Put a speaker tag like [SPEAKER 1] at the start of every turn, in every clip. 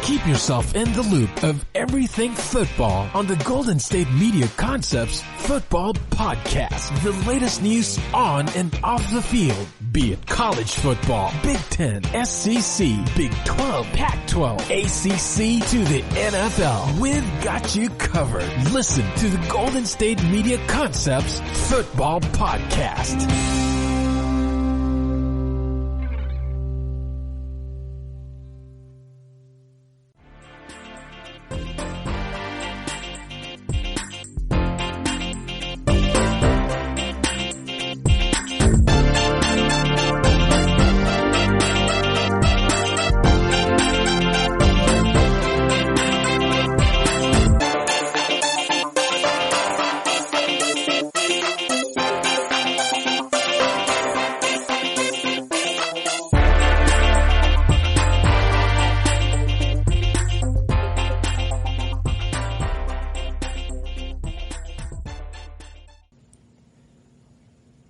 [SPEAKER 1] Keep yourself in the loop of everything football on the Golden State Media Concepts Football Podcast. The latest news on and off the field, be it college football, Big Ten, SEC, Big 12, Pac-12, ACC to the NFL. We've got you covered. Listen to the Golden State Media Concepts Football Podcast.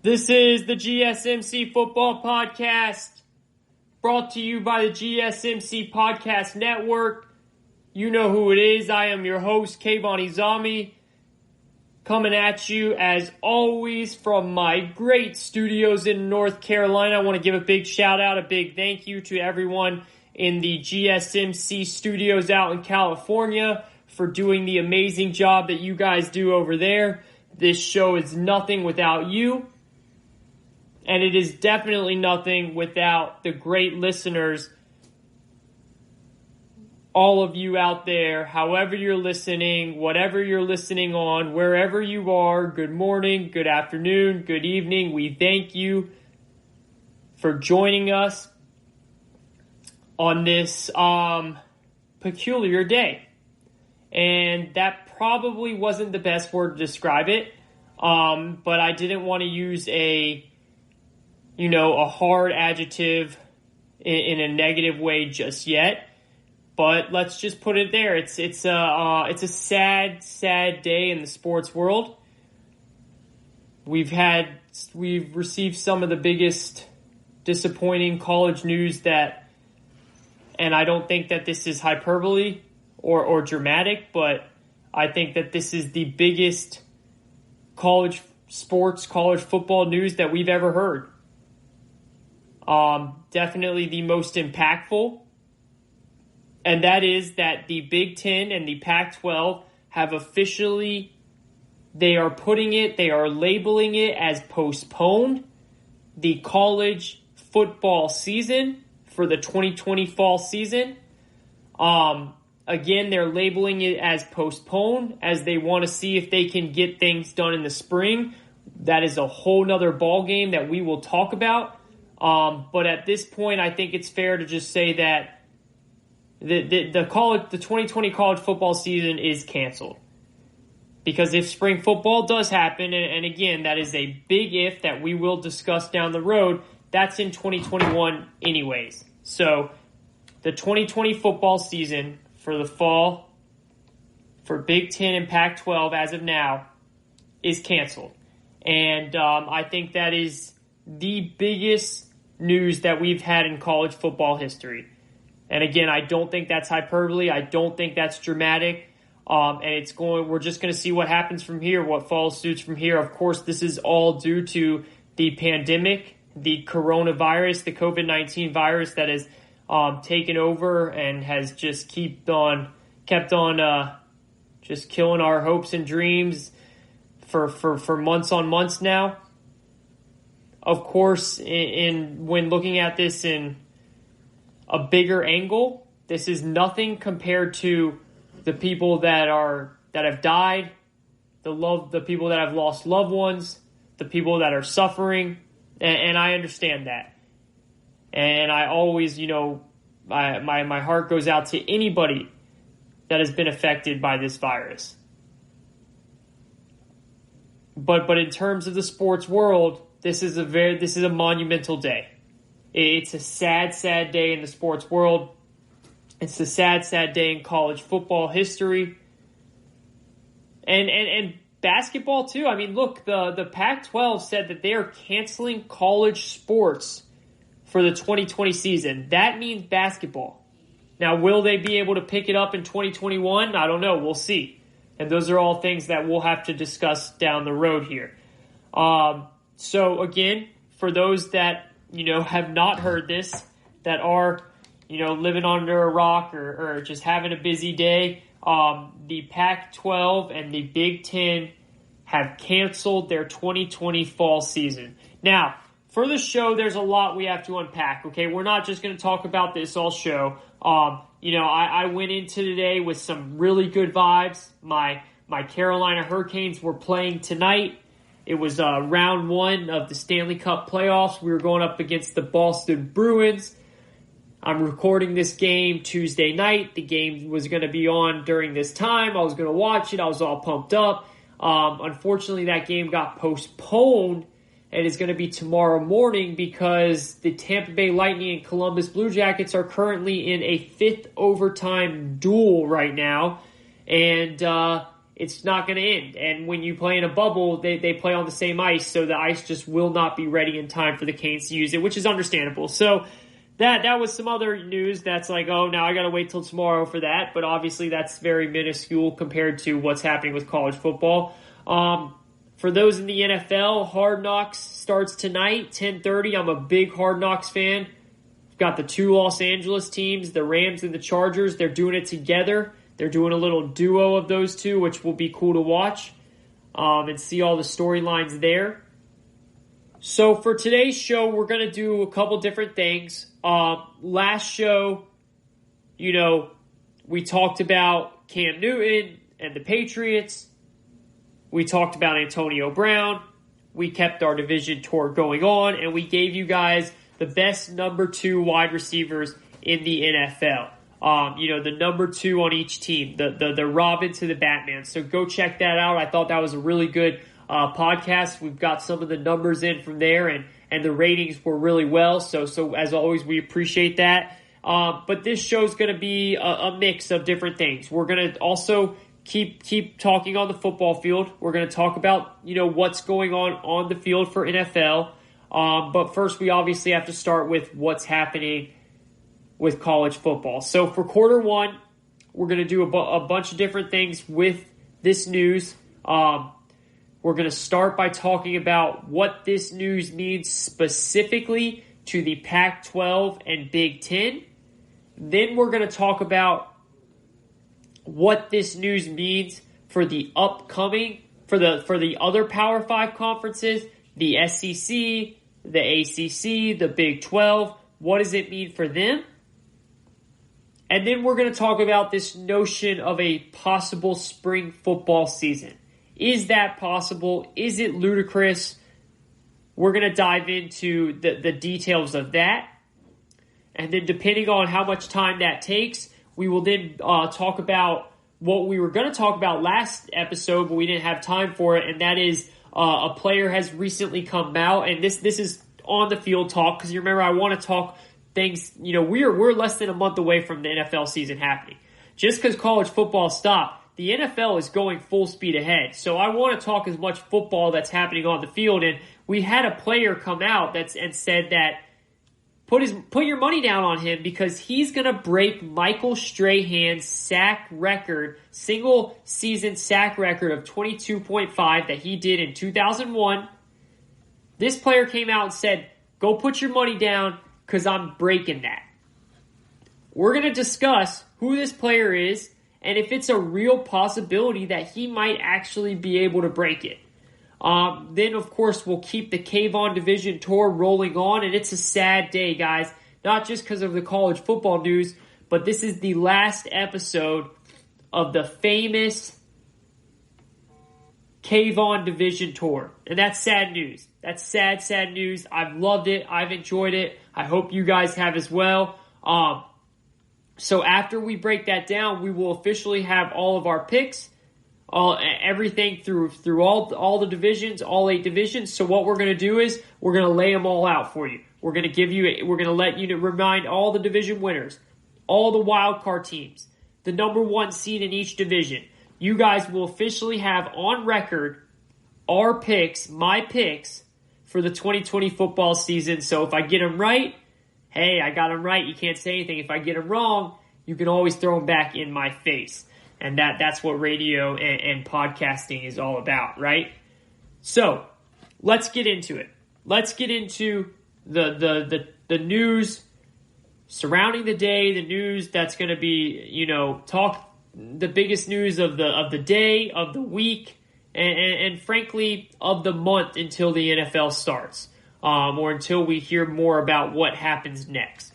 [SPEAKER 2] This is the GSMC Football Podcast, brought to you by the GSMC Podcast Network. You know who it is. I am your host, Kayvon, coming at you as always from my great studios in North Carolina. I want to give a big shout out, a big thank you to everyone in the GSMC studios out in California for doing the amazing job that you guys do over there. This show is nothing without you. And it is definitely nothing without the great listeners, all of you out there, however you're listening, whatever you're listening on, wherever you are, good morning, good afternoon, good evening. We thank you for joining us on this peculiar day. And that probably wasn't the best word to describe it, but I didn't want to use a hard adjective in a negative way just yet. But let's just put it there. It's a sad day in the sports world. We've received some of the biggest disappointing college news and I don't think that this is hyperbole or dramatic, but I think that this is the biggest college football news that we've ever heard. Definitely the most impactful, and that is that the Big Ten and the Pac-12 have officially, they are labeling it as postponed the college football season for the 2020 fall season. Again, they're labeling it as postponed as they want to see if they can get things done in the spring. That is a whole nother ballgame that we will talk about. But at this point, I think it's fair to just say that the 2020 college football season is canceled. Because if spring football does happen, and again, that is a big if that we will discuss down the road, that's in 2021 anyways. So the 2020 football season for the fall, for Big Ten and Pac-12 as of now, is canceled. And I think that is the biggest news that we've had in college football history. And again, I don't think that's hyperbole. I don't think that's dramatic. And we're just going to see what happens from here, what follows suits from here. Of course, this is all due to the pandemic, the coronavirus, the COVID-19 virus that has taken over and has just kept on just killing our hopes and dreams for months on months now. Of course, when looking at this in a bigger angle, this is nothing compared to the people that have died, the people that have lost loved ones, the people that are suffering, and I understand that. And I always, my heart goes out to anybody that has been affected by this virus. But in terms of the sports world, this is a monumental day. It's a sad day in the sports world. It's a sad day in college football history. And basketball too. I mean, look, the Pac-12 said that they are canceling college sports for the 2020 season. That means basketball. Now, will they be able to pick it up in 2021? I don't know. We'll see. And those are all things that we'll have to discuss down the road here. So again, for those that, have not heard this, that are, living under a rock or just having a busy day, the Pac-12 and the Big Ten have canceled their 2020 fall season. Now, for the show, there's a lot we have to unpack, okay? We're not just going to talk about this all show. I went into today with some really good vibes. My Carolina Hurricanes were playing tonight. It was round one of the Stanley Cup playoffs. We were going up against the Boston Bruins. I'm recording this game Tuesday night. The game was going to be on during this time. I was going to watch it. I was all pumped up. Unfortunately, that game got postponed and is going to be tomorrow morning because the Tampa Bay Lightning and Columbus Blue Jackets are currently in a fifth overtime duel right now, and it's not going to end. And when you play in a bubble, they play on the same ice, so the ice just will not be ready in time for the Canes to use it, which is understandable. So that was some other news that's like, oh, now I got to wait till tomorrow for that, but obviously that's very minuscule compared to what's happening with college football. For those in the NFL, Hard Knocks starts tonight, 10:30. I'm a big Hard Knocks fan. We've got the two Los Angeles teams, the Rams and the Chargers. They're doing it together. They're doing a little duo of those two, which will be cool to watch and see all the storylines there. So for today's show, we're going to do a couple different things. Last show, we talked about Cam Newton and the Patriots. We talked about Antonio Brown. We kept our division tour going on, and we gave you guys the best number 2 wide receivers in the NFL. The number 2 on each team, the Robin to the Batman. So go check that out. I thought that was a really good podcast. We've got some of the numbers in from there, and the ratings were really well. So as always, we appreciate that. But this show's going to be a mix of different things. We're going to also keep talking on the football field. We're going to talk about, what's going on the field for NFL. But first, we obviously have to start with what's happening with college football. So for quarter one, we're going to do a bunch of different things with this news. We're going to start by talking about what this news means specifically to the Pac-12 and Big Ten. Then we're going to talk about what this news means for the upcoming, for the other Power 5 conferences, the SEC, the ACC, the Big 12. What does it mean for them? And then we're going to talk about this notion of a possible spring football season. Is that possible? Is it ludicrous? We're going to dive into the details of that. And then depending on how much time that takes, we will then talk about what we were going to talk about last episode, but we didn't have time for it, and that is a player has recently come out, and this is on the field talk, because you remember I want to talk things, we're less than a month away from the NFL season happening. Just because college football stopped, the NFL is going full speed ahead. So I want to talk as much football that's happening on the field, and we had a player come out and said that Put your money down on him because he's going to break Michael Strahan's sack record, single season sack record of 22.5 that he did in 2001. This player came out and said, go put your money down because I'm breaking that. We're going to discuss who this player is and if it's a real possibility that he might actually be able to break it. Then, of course, we'll keep the Kayvon Division Tour rolling on, and it's a sad day, guys. Not just because of the college football news, but this is the last episode of the famous Kayvon Division Tour. And that's sad news. That's sad, sad news. I've loved it. I've enjoyed it. I hope you guys have as well. So after we break that down, we will officially have all of our picks. Everything through all the divisions, all 8 divisions. So what we're going to do is we're going to lay them all out for you. We're going to let you remind all the division winners, all the wild card teams, the number 1 seed in each division. You guys will officially have on record our picks, my picks for the 2020 football season. So if I get them right, hey, I got them right. You can't say anything. If I get them wrong, you can always throw them back in my face. And that's what radio and podcasting is all about, right? So let's get into it. Let's get into the news surrounding the day, the news that's going to be, the biggest news of the day, of the week, and frankly, of the month until the NFL starts, or until we hear more about what happens next.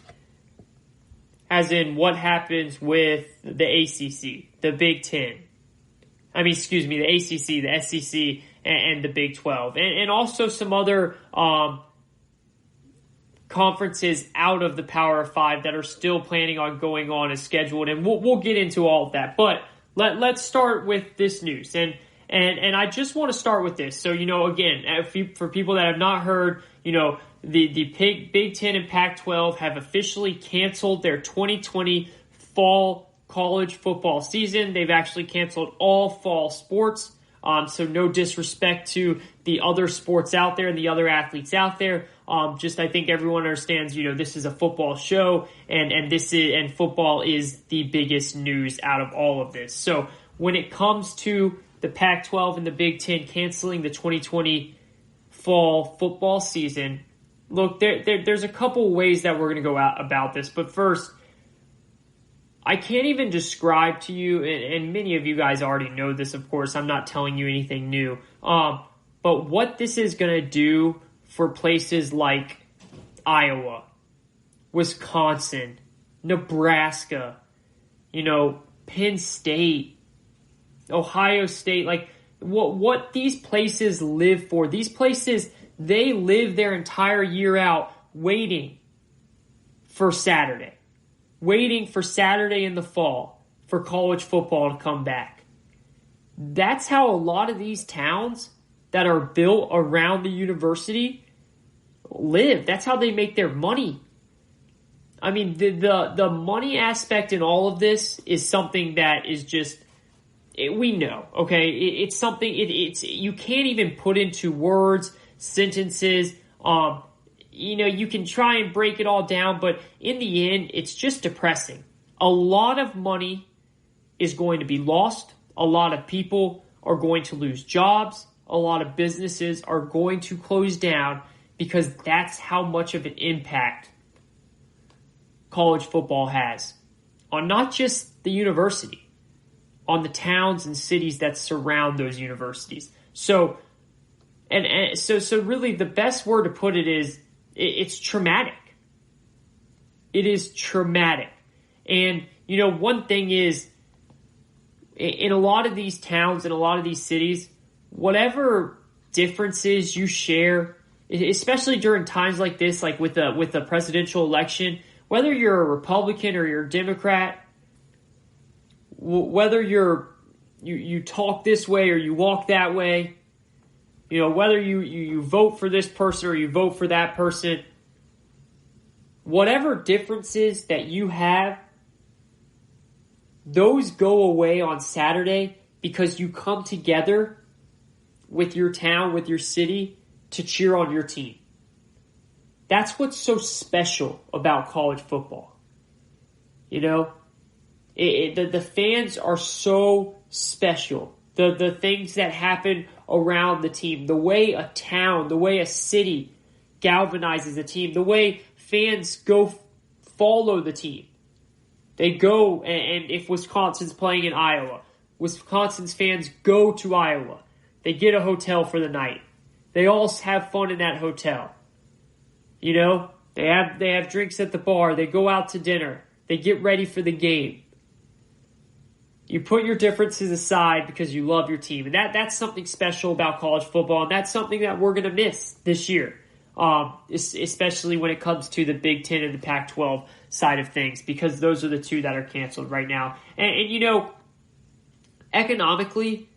[SPEAKER 2] As in what happens with the ACC, the Big Ten. The ACC, the SEC, and the Big 12. And also some other conferences out of the Power 5 that are still planning on going on as scheduled. And we'll get into all of that. But let's start with this news. And I just want to start with this. So, again, for people that have not heard, the Big Ten and Pac-12 have officially canceled their 2020 fall college football season. They've actually canceled all fall sports. So no disrespect to the other sports out there and the other athletes out there. I think everyone understands, this is a football show and football is the biggest news out of all of this. So when it comes to the Pac-12 and the Big Ten canceling the 2020 fall football season, look, there's a couple ways that we're going to go out about this. But first, I can't even describe to you, and many of you guys already know this, of course. I'm not telling you anything new. But what this is going to do for places like Iowa, Wisconsin, Nebraska, Penn State, Ohio State, like what these places live for. These places, they live their entire year out waiting for Saturday. Waiting for Saturday in the fall for college football to come back. That's how a lot of these towns that are built around the university live. That's how they make their money. I mean, the money aspect in all of this is something that is just, we know, okay? It's something, you can't even put into words, sentences, you can try and break it all down, but in the end, it's just depressing. A lot of money is going to be lost. A lot of people are going to lose jobs. A lot of businesses are going to close down because that's how much of an impact college football has on not just the university, on the towns and cities that surround those universities. So really the best word to put it is, it's traumatic. It is traumatic. And, one thing is, in a lot of these towns, in a lot of these cities, whatever differences you share, especially during times like this, like with the presidential election, whether you're a Republican or you're a Democrat, whether you talk this way or you walk that way, whether you vote for this person or you vote for that person, whatever differences that you have, those go away on Saturday because you come together with your town, with your city, to cheer on your team. That's what's so special about college football. The fans are so special. The things that happen around the team, the way a town, the way a city galvanizes a team, the way fans go follow the team. They go, and if Wisconsin's playing in Iowa, Wisconsin's fans go to Iowa. They get a hotel for the night. They all have fun in that hotel. They have drinks at the bar. They go out to dinner. They get ready for the game. You put your differences aside because you love your team. And that's something special about college football, and that's something that we're going to miss this year, especially when it comes to the Big Ten and the Pac-12 side of things, because those are the two that are canceled right now. And economically,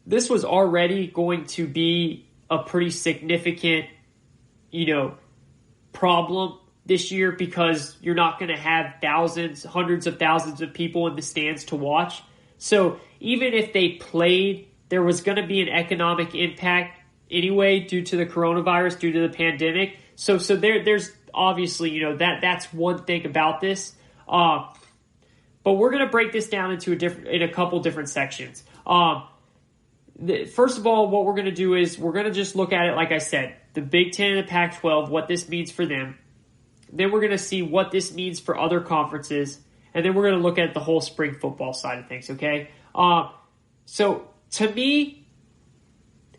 [SPEAKER 2] this was already going to be a pretty significant, problem this year, because you're not going to have thousands, hundreds of thousands of people in the stands to watch. So even if they played, there was going to be an economic impact anyway due to the coronavirus, due to the pandemic. So there's obviously, that's one thing about this. But we're going to break this down into a couple different sections. First of all, what we're going to do is we're going to just look at it, like I said, the Big Ten and the Pac-12, what this means for them. Then we're going to see what this means for other conferences. And then we're going to look at the whole spring football side of things, okay? So to me,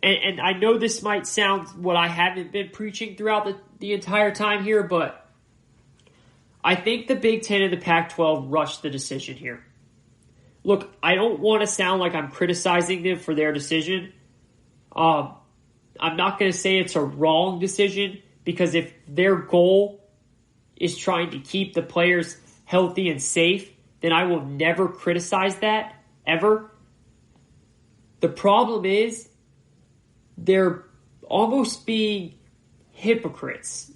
[SPEAKER 2] and I know this might sound what I haven't been preaching throughout the entire time here, but I think the Big Ten and the Pac-12 rushed the decision here. Look, I don't want to sound like I'm criticizing them for their decision. I'm not going to say it's a wrong decision, because if their goal is trying to keep the players healthy and safe, then I will never criticize that, ever. The problem is they're almost being hypocrites.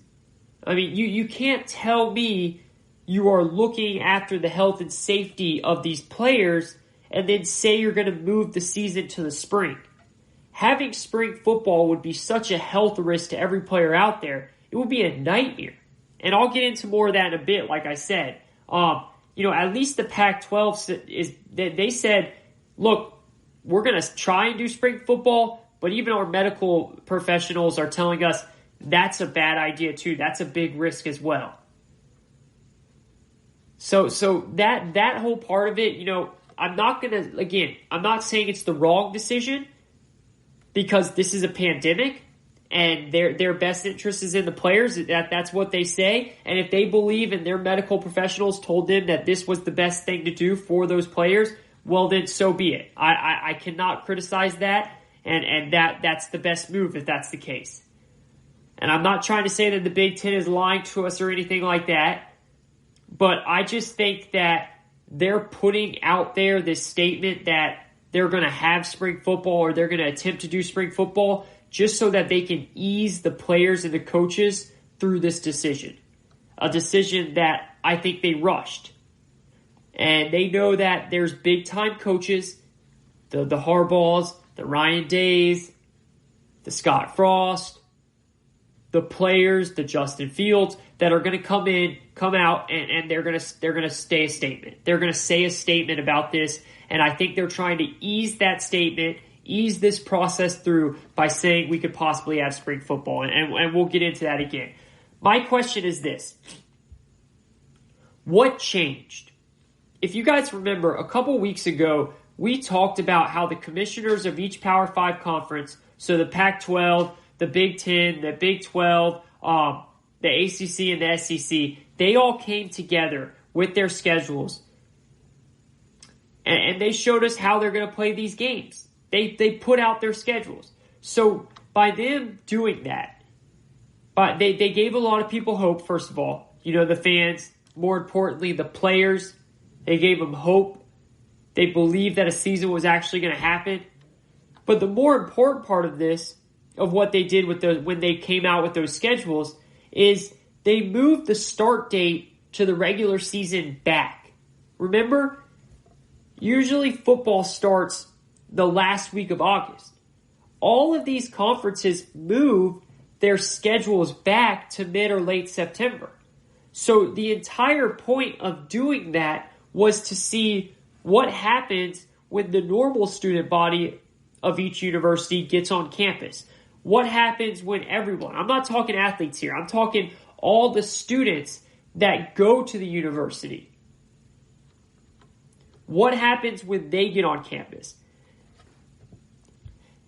[SPEAKER 2] I mean, you can't tell me you are looking after the health and safety of these players and then say you're going to move the season to the spring. Having spring football would be such a health risk to every player out there. It would be a nightmare. And I'll get into more of that in a bit, like I said. At least the Pac-12 they said, look, we're going to try and do spring football, but even our medical professionals are telling us that's a bad idea too. That's a big risk as well. So that whole part of it, I'm not saying it's the wrong decision, because this is a pandemic and their best interest is in the players. That's what they say. And if they believe and their medical professionals told them that this was the best thing to do for those players, well then so be it. I cannot criticize that, and that's the best move if that's the case. And I'm not trying to say that the Big Ten is lying to us or anything like that, but I just think that they're putting out there this statement that they're going to have spring football, or they're going to attempt to do spring football, just so that they can ease the players and the coaches through this decision. A decision that I think they rushed. And they know that there's big-time coaches, the Harbaughs, the Ryan Days, the Scott Frost, the players, the Justin Fields, that are going to come out, and they're going to say a statement. They're going to say a statement about this, and I think they're trying to ease that statement, ease this process through by saying we could possibly have spring football, and we'll get into that again. My question is this. What changed? If you guys remember, a couple weeks ago, we talked about how the commissioners of each Power 5 conference, so the Pac-12, the Big Ten, the Big 12, the ACC, and the SEC, they all came together with their schedules, and they showed us how they're going to play these games. They put out their schedules. So by them doing that, but they gave a lot of people hope, first of all. The fans, more importantly, the players, they gave them hope. They believed that a season was actually going to happen. But the more important part of this, of what they did when they came out with those schedules, is they moved the start date to the regular season back. Remember, usually football starts the last week of August. All of these conferences moved their schedules back to mid or late September. So the entire point of doing that was to see what happens when the normal student body of each university gets on campus. What happens when everyone, I'm not talking athletes here, I'm talking all the students that go to the university. What happens when they get on campus?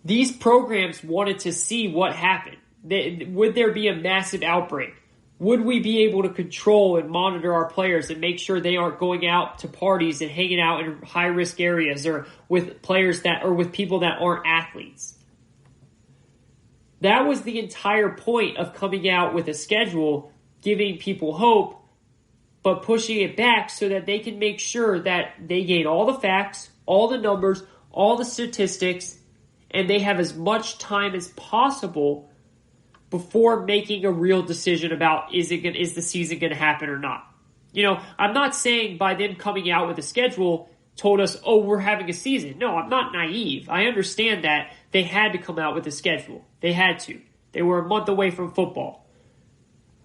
[SPEAKER 2] These programs wanted to see what happened. Would there be a massive outbreak? Would we be able to control and monitor our players and make sure they aren't going out to parties and hanging out in high-risk areas, or with players with people that aren't athletes? That was the entire point of coming out with a schedule, giving people hope, but pushing it back so that they can make sure that they gain all the facts, all the numbers, all the statistics, and they have as much time as possible before making a real decision about is the season going to happen or not. I'm not saying by them coming out with a schedule told us, oh, we're having a season. No, I'm not naive. I understand that they had to come out with a schedule. They had to. They were a month away from football.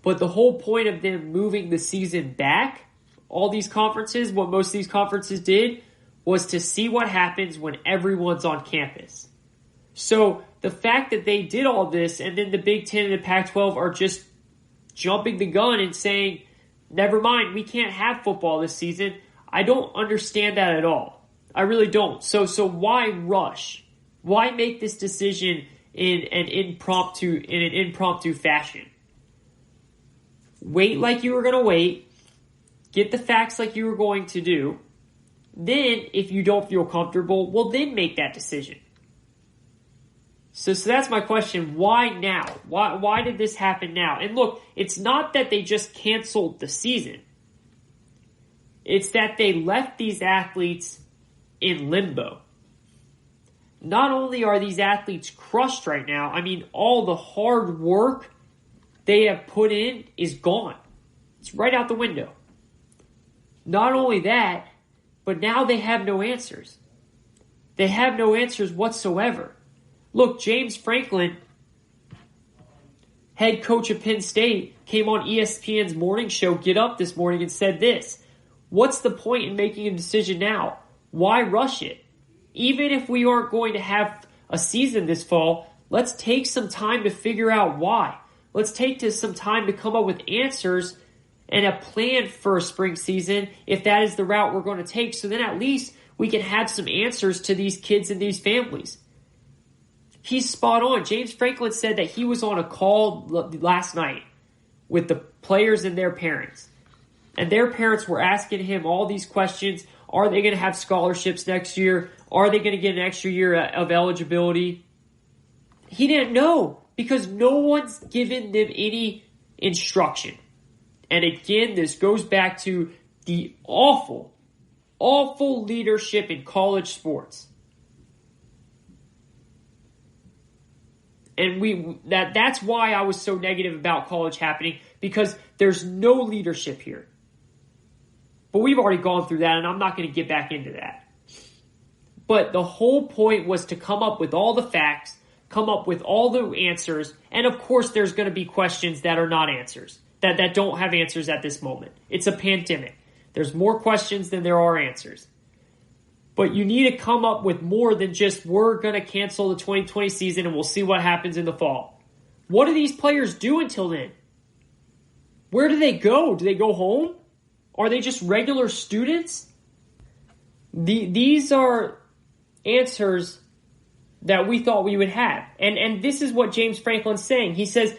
[SPEAKER 2] But the whole point of them moving the season back all these conferences, what most of these conferences did was to see what happens when everyone's on campus. So the fact that they did all this and then the Big Ten and the Pac-12 are just jumping the gun and saying, never mind, we can't have football this season, I don't understand that at all. I really don't. So why rush? Why make this decision in an impromptu fashion? Wait like you were going to wait. Get the facts like you were going to do. Then, if you don't feel comfortable, well, then make that decision. So that's my question. Why now? Why did this happen now? And look, it's not that they just canceled the season. It's that they left these athletes in limbo. Not only are these athletes crushed right now, I mean, all the hard work they have put in is gone. It's right out the window. Not only that, but now they have no answers. They have no answers whatsoever. Look, James Franklin, head coach of Penn State, came on ESPN's morning show, Get Up, this morning and said this: what's the point in making a decision now? Why rush it? Even if we aren't going to have a season this fall, let's take some time to figure out why. Let's take some time to come up with answers and a plan for a spring season if that is the route we're going to take. So then at least we can have some answers to these kids and these families. He's spot on. James Franklin said that he was on a call last night with the players and their parents. And their parents were asking him all these questions. Are they going to have scholarships next year? Are they going to get an extra year of eligibility? He didn't know because no one's given them any instruction. And again, this goes back to the awful, awful leadership in college sports. And that's why I was so negative about college happening, because there's no leadership here. But we've already gone through that, and I'm not going to get back into that. But the whole point was to come up with all the facts, come up with all the answers, and of course there's going to be questions that are not answers, that don't have answers at this moment. It's a pandemic. There's more questions than there are answers. But you need to come up with more than just, we're going to cancel the 2020 season and we'll see what happens in the fall. What do these players do until then? Where do they go? Do they go home? Are they just regular students? These are answers that we thought we would have. And this is what James Franklin's saying. He says,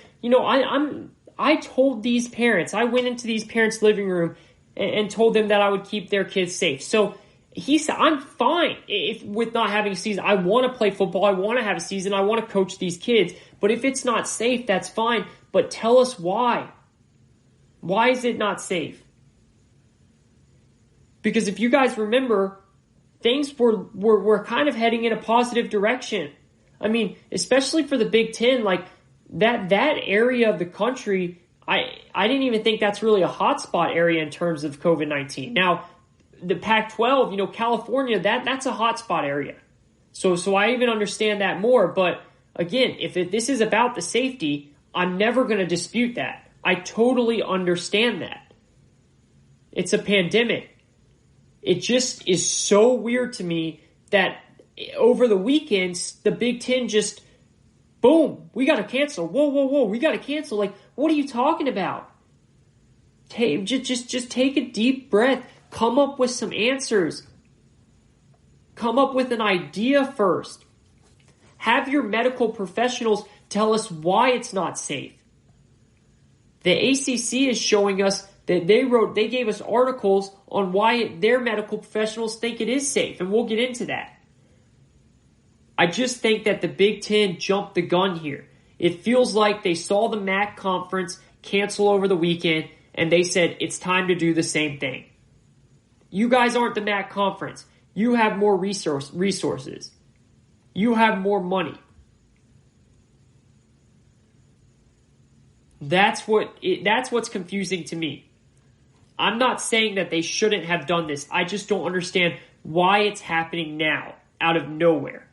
[SPEAKER 2] I told these parents, I went into these parents' living room and told them that I would keep their kids safe. So he said, I'm fine with not having a season. I want to play football. I want to have a season. I want to coach these kids. But if it's not safe, that's fine. But tell us why. Why is it not safe? Because if you guys remember, things were kind of heading in a positive direction. I mean, especially for the Big Ten, like that area of the country, I didn't even think that's really a hotspot area in terms of COVID-19. Now, the Pac-12, California, that's a hotspot area. So I even understand that more. But again, if this is about the safety, I'm never going to dispute that. I totally understand that. It's a pandemic. It just is so weird to me that over the weekends, the Big Ten just, boom, we got to cancel. Whoa, we got to cancel. Like, what are you talking about? Just take a deep breath. Come up with some answers. Come up with an idea first. Have your medical professionals tell us why it's not safe. The ACC is showing us that they gave us articles on why their medical professionals think it is safe, and we'll get into that. I just think that the Big Ten jumped the gun here. It feels like they saw the MAC conference cancel over the weekend, and they said it's time to do the same thing. You guys aren't the MAC conference. You have more resources. You have more money. That's what's confusing to me. I'm not saying that they shouldn't have done this. I just don't understand why it's happening now, out of nowhere.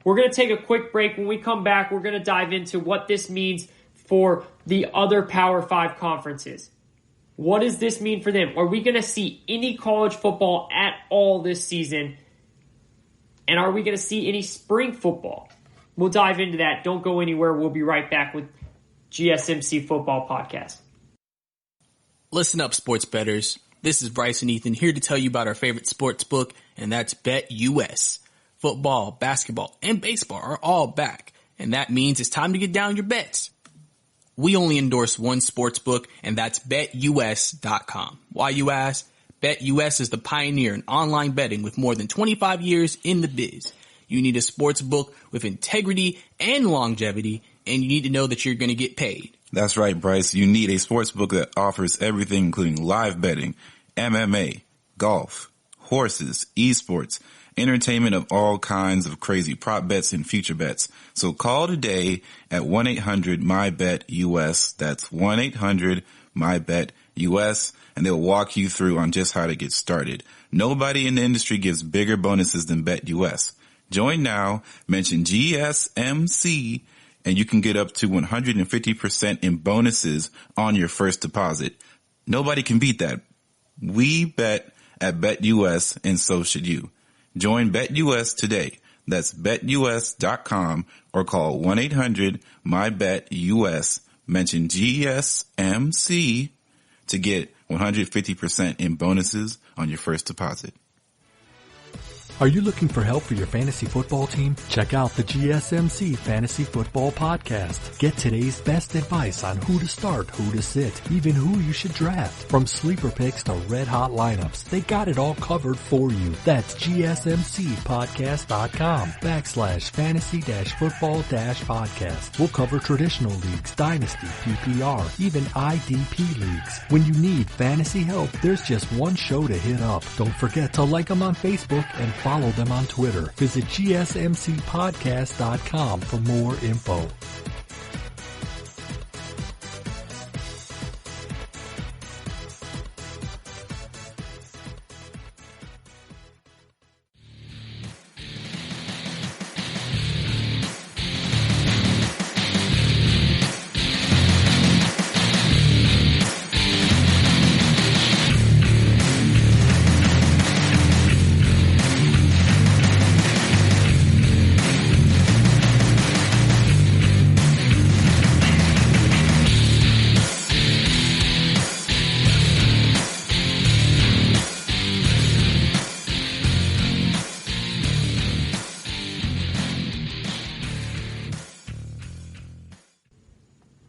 [SPEAKER 2] We're going to take a quick break. When we come back, we're going to dive into what this means for the other Power 5 conferences. What does this mean for them? Are we going to see any college football at all this season? And are we going to see any spring football? We'll dive into that. Don't go anywhere. We'll be right back with GSMC Football Podcast.
[SPEAKER 3] Listen up, sports bettors. This is Bryce and Ethan here to tell you about our favorite sports book, and that's BetUS. Football, basketball, and baseball are all back, and that means it's time to get down your bets. We only endorse one sports book, and that's BetUS.com. Why, you ask? BetUS is the pioneer in online betting with more than 25 years in the biz. You need a sports book with integrity and longevity, and you need to know that you're going to get paid.
[SPEAKER 4] That's right, Bryce. You need a sports book that offers everything, including live betting, MMA, golf, horses, esports, entertainment of all kinds of crazy prop bets and future bets. So call today at 1-800-MY-BET-US. That's 1-800-MY-BET-US, and they'll walk you through on just how to get started. Nobody in the industry gives bigger bonuses than BetUS. Join now, mention GSMC, and you can get up to 150% in bonuses on your first deposit. Nobody can beat that. We bet at BetUS, and so should you. Join BetUS today. That's BetUS.com or call 1-800-MY-BET-US. Mention GSMC to get 150% in bonuses on your first deposit.
[SPEAKER 5] Are you looking for help for your fantasy football team? Check out the GSMC Fantasy Football Podcast. Get today's best advice on who to start, who to sit, even who you should draft. From sleeper picks to red hot lineups, they got it all covered for you. That's GSMCpodcast.com/fantasy-football-podcast. We'll cover traditional leagues, dynasty, PPR, even IDP leagues. When you need fantasy help, there's just one show to hit up. Don't forget to like them on Facebook and follow them on Twitter. Visit GSMCpodcast.com for more info.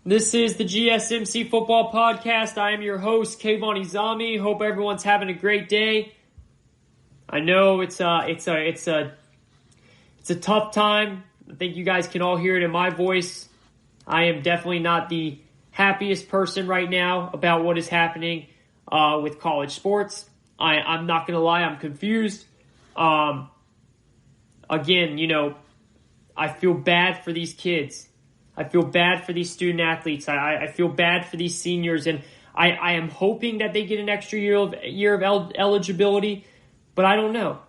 [SPEAKER 2] This is the GSMC Football Podcast. I am your host, Kayvon Izami. Hope everyone's having a great day. I know it's a tough time. I think you guys can all hear it in my voice. I am definitely not the happiest person right now about what is happening with college sports. I'm not going to lie, I'm confused. Again, I feel bad for these kids. I feel bad for these student athletes. I feel bad for these seniors, and I am hoping that they get an extra year of eligibility, but I don't know.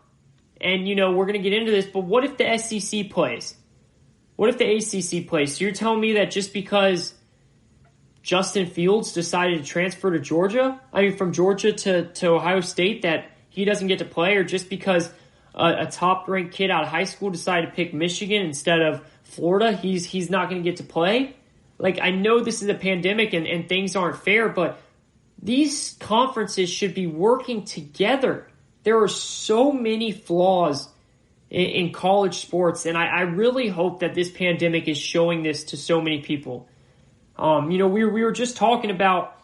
[SPEAKER 2] And, we're going to get into this, but what if the SEC plays? What if the ACC plays? So you're telling me that just because Justin Fields decided to transfer to Georgia, from Georgia to Ohio State, that he doesn't get to play, or just because a top-ranked kid out of high school decided to pick Michigan instead of Florida, he's not going to get to play? I know this is a pandemic and things aren't fair, but these conferences should be working together. There are so many flaws in college sports, and I really hope that this pandemic is showing this to so many people. We were just talking about,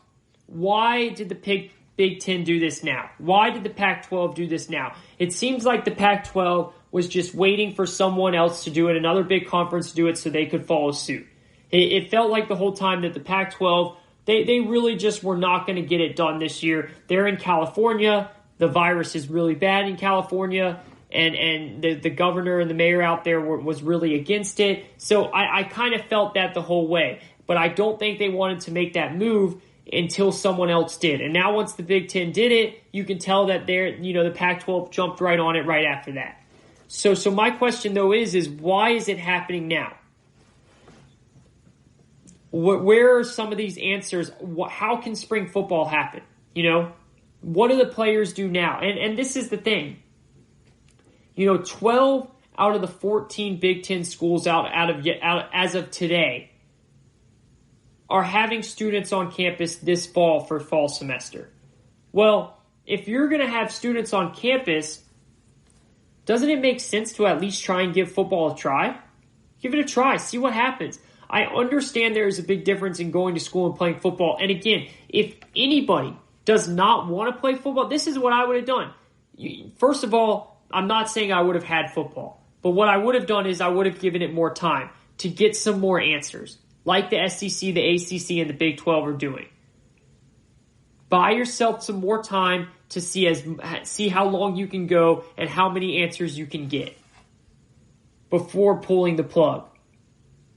[SPEAKER 2] why did the Big Ten do this now? Why did the Pac-12 do this now? It seems like the Pac-12 was just waiting for someone else to do it, another big conference to do it, so they could follow suit. It felt like the whole time that the Pac-12, they really just were not going to get it done this year. They're in California. The virus is really bad in California, and the governor and the mayor out there was really against it. So I kind of felt that the whole way. But I don't think they wanted to make that move until someone else did. And now once the Big Ten did it, you can tell that the Pac-12 jumped right on it right after that. So my question, though, is why is it happening now? Where are some of these answers? How can spring football happen? What do the players do now? And this is the thing. 12 out of the 14 Big Ten schools out as of today are having students on campus this fall for fall semester. Well, if you're going to have students on campus, doesn't it make sense to at least try and give football a try? Give it a try. See what happens. I understand there is a big difference in going to school and playing football. And again, if anybody does not want to play football, this is what I would have done. First of all, I'm not saying I would have had football. But what I would have done is I would have given it more time to get some more answers, like the SEC, the ACC, and the Big 12 are doing. Buy yourself some more time to see how long you can go and how many answers you can get before pulling the plug.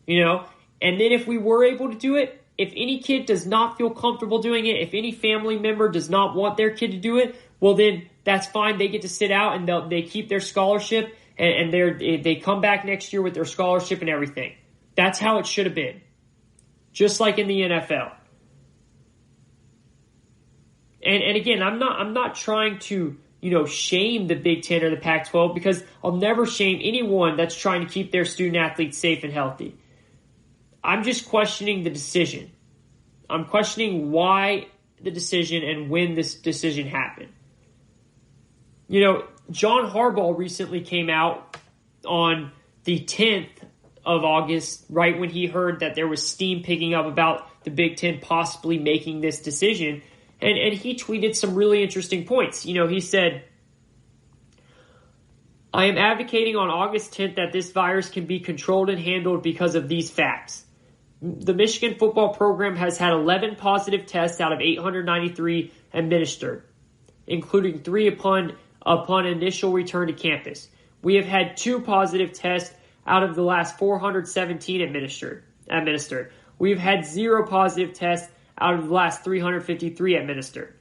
[SPEAKER 2] And then if we were able to do it, if any kid does not feel comfortable doing it, if any family member does not want their kid to do it, well then that's fine. They get to sit out and they keep their scholarship and they come back next year with their scholarship and everything. That's how it should have been. Just like in the NFL. And again, I'm not trying to, shame the Big Ten or the Pac-12 because I'll never shame anyone that's trying to keep their student athletes safe and healthy. I'm just questioning the decision. I'm questioning why the decision and when this decision happened. John Harbaugh recently came out on the 10th of August, right when he heard that there was steam picking up about the Big Ten possibly making this decision. And he tweeted some really interesting points. He said, I am advocating on August 10th that this virus can be controlled and handled because of these facts. The Michigan football program has had 11 positive tests out of 893 administered, including 3 upon initial return to campus. We have had 2 positive tests out of the last 417 administered. We've had 0 positive tests out of the last 353 administered.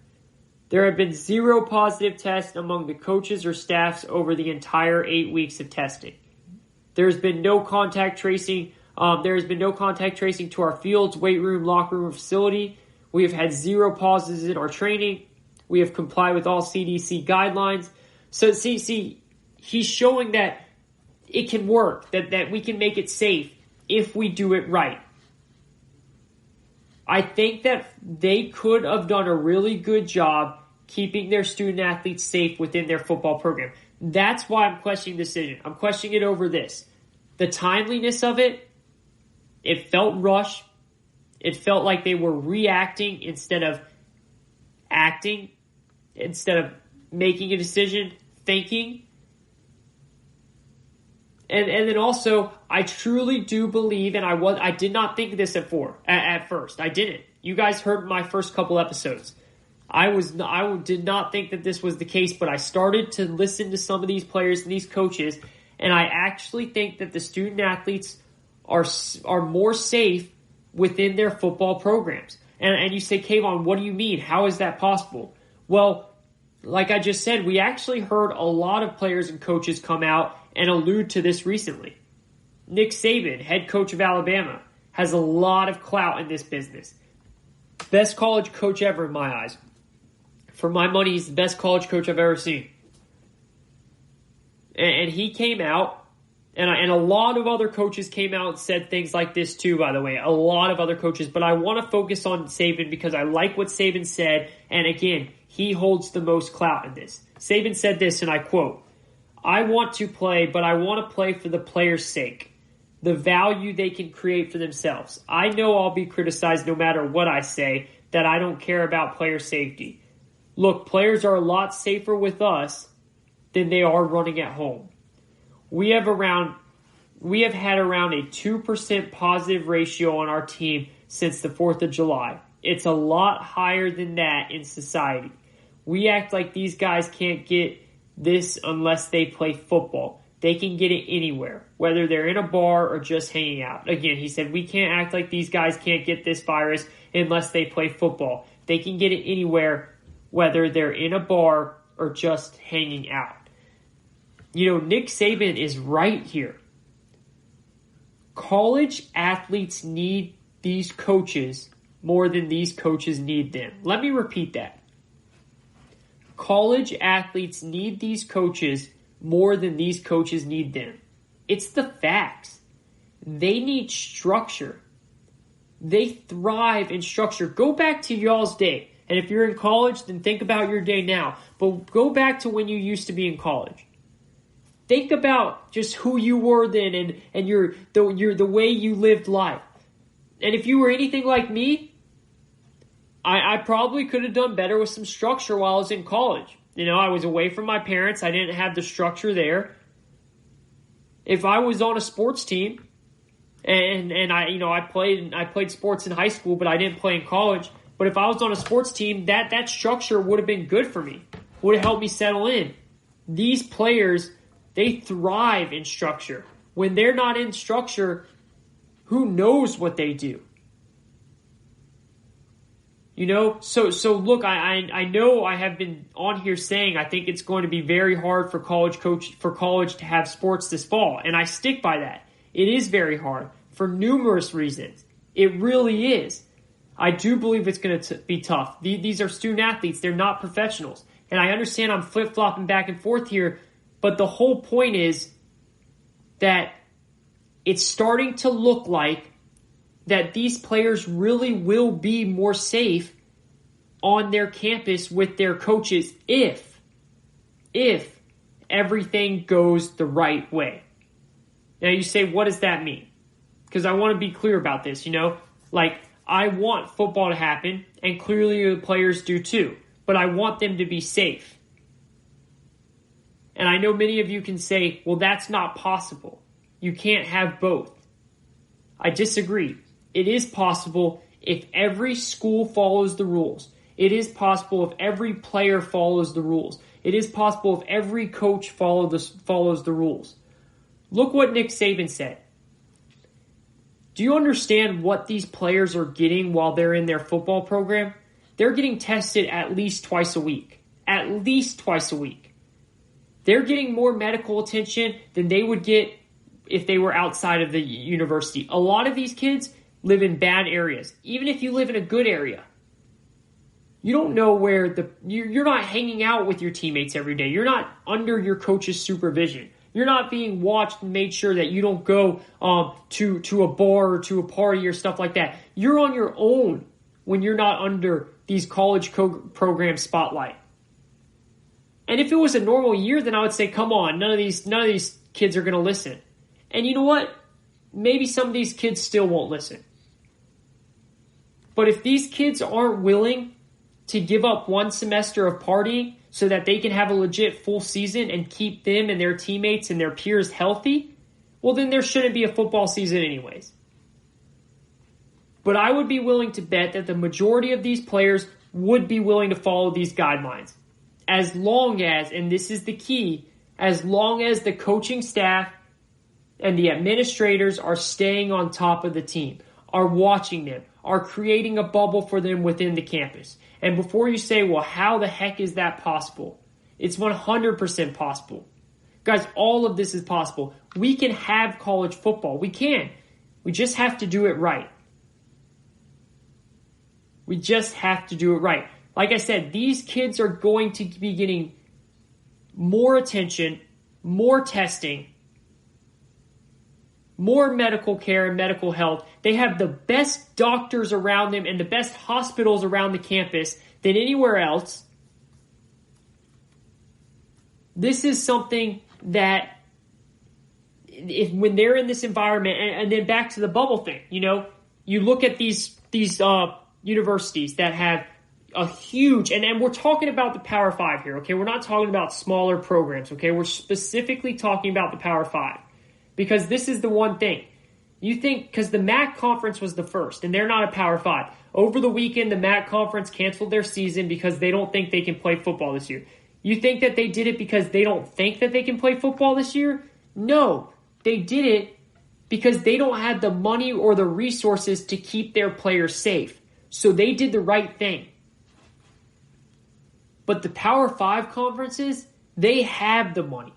[SPEAKER 2] There have been 0 positive tests among the coaches or staffs over the entire 8 weeks of testing. There's been no contact tracing. There has been no contact tracing to our fields, weight room, locker room, facility. We have had 0 pauses in our training. We have complied with all CDC guidelines. So see, he's showing that it can work, that we can make it safe if we do it right. I think that they could have done a really good job keeping their student athletes safe within their football program. That's why I'm questioning the decision. I'm questioning it over this. The timeliness of it, it felt rushed. It felt like they were reacting instead of acting, instead of making a decision, thinking. And then also, I truly do believe, and I did not think this at first. I didn't. You guys heard my first couple episodes. I did not think that this was the case, but I started to listen to some of these players and these coaches, and I actually think that the student athletes are more safe within their football programs. And you say, Kayvon, what do you mean? How is that possible? Well, like I just said, we actually heard a lot of players and coaches come out and allude to this recently. Nick Saban, head coach of Alabama, has a lot of clout in this business. Best college coach ever in my eyes. For my money, he's the best college coach I've ever seen. And he came out, and a lot of other coaches came out and said things like this too, by the way. A lot of other coaches. But I want to focus on Saban because I like what Saban said. And again, he holds the most clout in this. Saban said this, and I quote, I want to play, but I want to play for the players' sake. The value they can create for themselves. I know I'll be criticized no matter what I say, that I don't care about player safety. Look, players are a lot safer with us than they are running at home. We have had around a 2% positive ratio on our team since the 4th of July. It's a lot higher than that in society. We act like these guys can't get this unless they play football. They can get it anywhere, whether they're in a bar or just hanging out. Again, he said, we can't act like these guys can't get this virus unless they play football. They can get it anywhere, whether they're in a bar or just hanging out. Nick Saban is right here. College athletes need these coaches more than these coaches need them. Let me repeat that. College athletes need these coaches more than these coaches need them. It's the facts. They need structure. They thrive in structure. Go back to y'all's day. And if you're in college, then think about your day now. But go back to when you used to be in college. Think about just who you were then and the way you lived life. And if you were anything like me, I probably could have done better with some structure while I was in college. I was away from my parents. I didn't have the structure there. If I was on a sports team, and I played sports in high school, but I didn't play in college. But if I was on a sports team, that structure would have been good for me. Would have helped me settle in. These players, they thrive in structure. When they're not in structure, who knows what they do? So look, I know I have been on here saying I think it's going to be very hard for college to have sports this fall, and I stick by that. It is very hard for numerous reasons. It really is. I do believe it's going to be tough. These are student athletes. They're not professionals. And I understand I'm flip-flopping back and forth here, but the whole point is that it's starting to look like that these players really will be more safe on their campus with their coaches if everything goes the right way. Now you say, what does that mean? Because I want to be clear about this, I want football to happen, and clearly the players do too, but I want them to be safe. And I know many of you can say, well, that's not possible. You can't have both. I disagree. It is possible if every school follows the rules. It is possible if every player follows the rules. It is possible if every coach follows the rules. Look what Nick Saban said. Do you understand what these players are getting while they're in their football program? They're getting tested at least twice a week. At least twice a week. They're getting more medical attention than they would get if they were outside of the university. A lot of these kids live in bad areas. Even if you live in a good area, you don't know where you're not hanging out with your teammates every day. You're not under your coach's supervision. You're not being watched and made sure that you don't go to a bar or to a party or stuff like that. You're on your own when you're not under these college program spotlight. And if it was a normal year, then I would say, come on, none of these kids are going to listen. And you know what? Maybe some of these kids still won't listen. But if these kids aren't willing to give up one semester of partying so that they can have a legit full season and keep them and their teammates and their peers healthy, well, then there shouldn't be a football season anyways. But I would be willing to bet that the majority of these players would be willing to follow these guidelines. As long as, and this is the key, as long as the coaching staff and the administrators are staying on top of the team, are watching them, are creating a bubble for them within the campus. And before you say, well, how the heck is that possible? It's 100% possible. Guys, all of this is possible. We can have college football. We can. We just have to do it right. We just have to do it right. Like I said, these kids are going to be getting more attention, more testing, more medical care and medical health. They have the best doctors around them and the best hospitals around the campus than anywhere else. This is something that when they're in this environment, and then back to the bubble thing, you look at these universities that have a huge, and we're talking about the Power 5 here, okay? We're not talking about smaller programs, okay? We're specifically talking about the Power 5. Because this is the one thing. You think, because the MAC conference was the first, and they're not a Power 5. Over the weekend, the MAC conference canceled their season because they don't think they can play football this year. You think that they did it because they don't think that they can play football this year? No. They did it because they don't have the money or the resources to keep their players safe. So they did the right thing. But the Power 5 conferences, they have the money.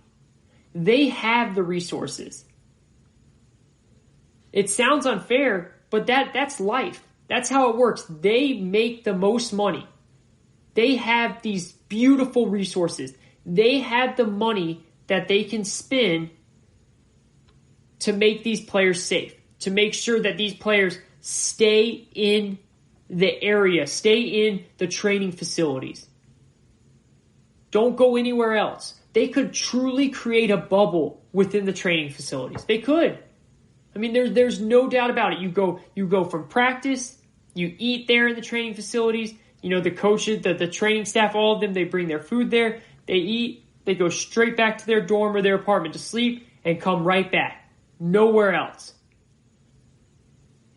[SPEAKER 2] They have the resources. It sounds unfair, but that's life. That's how it works. They make the most money. They have these beautiful resources. They have the money that they can spend to make these players safe, to make sure that these players stay in the area, stay in the training facilities. Don't go anywhere else. They could truly create a bubble within the training facilities. They could. I mean, there's no doubt about it. You go from practice, you eat there in the training facilities. You know, the coaches, the training staff, all of them, they bring their food there. They eat. They go straight back to their dorm or their apartment to sleep and come right back. Nowhere else.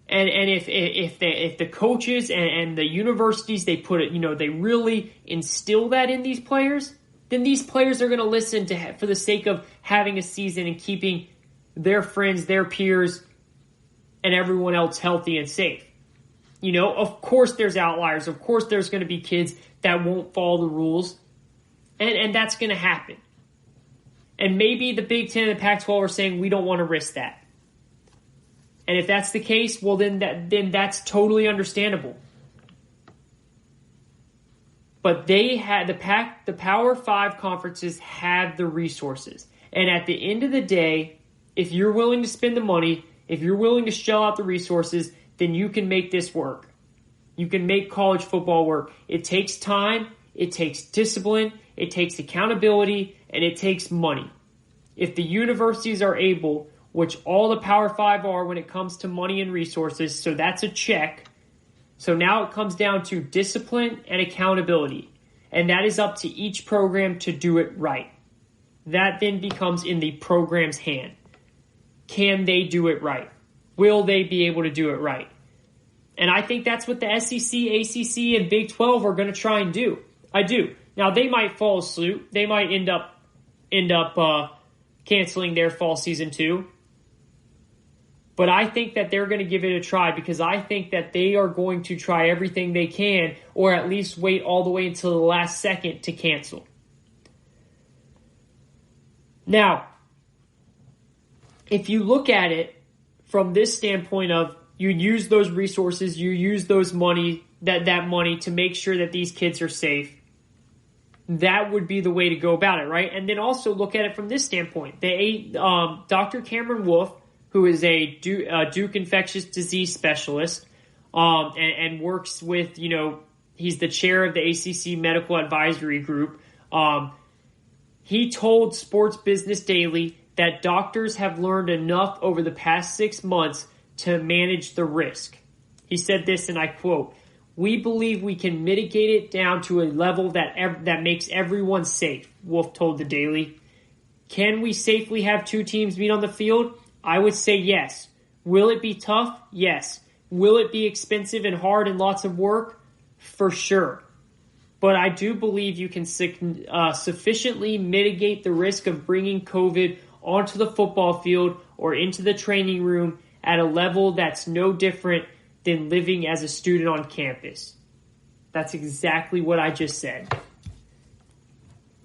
[SPEAKER 2] And if the coaches and the universities, they put it, you know, they really instill that in these players, then these players are going to listen to for the sake of having a season and keeping their friends, their peers, and everyone else healthy and safe. You know, of course there's outliers. Of course there's going to be kids that won't follow the rules. And that's going to happen. And maybe the Big Ten and the Pac-12 are saying we don't want to risk that. And if that's the case, well then that's totally understandable. But they had the Power 5 conferences have the resources. And at the end of the day, if you're willing to spend the money, if you're willing to shell out the resources, then you can make this work. You can make college football work. It takes time, it takes discipline, it takes accountability, and it takes money. If the universities are able, which all the Power 5 are when it comes to money and resources, so that's a check. So now it comes down to discipline and accountability. And that is up to each program to do it right. That then becomes in the program's hand. Can they do it right? Will they be able to do it right? And I think that's what the SEC, ACC, and Big 12 are going to try and do. I do. Now, they might fall suit. They might end up canceling their fall season too. But I think that they're going to give it a try because I think that they are going to try everything they can or at least wait all the way until the last second to cancel. Now, if you look at it from this standpoint of you use those resources, you use those money, that money to make sure that these kids are safe, that would be the way to go about it, right? And then also look at it from this standpoint. Dr. Cameron Wolf, who is a Duke infectious disease specialist and works with, you know, he's the chair of the ACC Medical Advisory Group. He told Sports Business Daily that doctors have learned enough over the past 6 months to manage the risk. He said this, and I quote, "We believe we can mitigate it down to a level that makes everyone safe," Wolf told the Daily. Can we safely have two teams meet on the field? I would say yes. Will it be tough? Yes. Will it be expensive and hard and lots of work? For sure. But I do believe you can sufficiently mitigate the risk of bringing COVID onto the football field or into the training room at a level that's no different than living as a student on campus. That's exactly what I just said.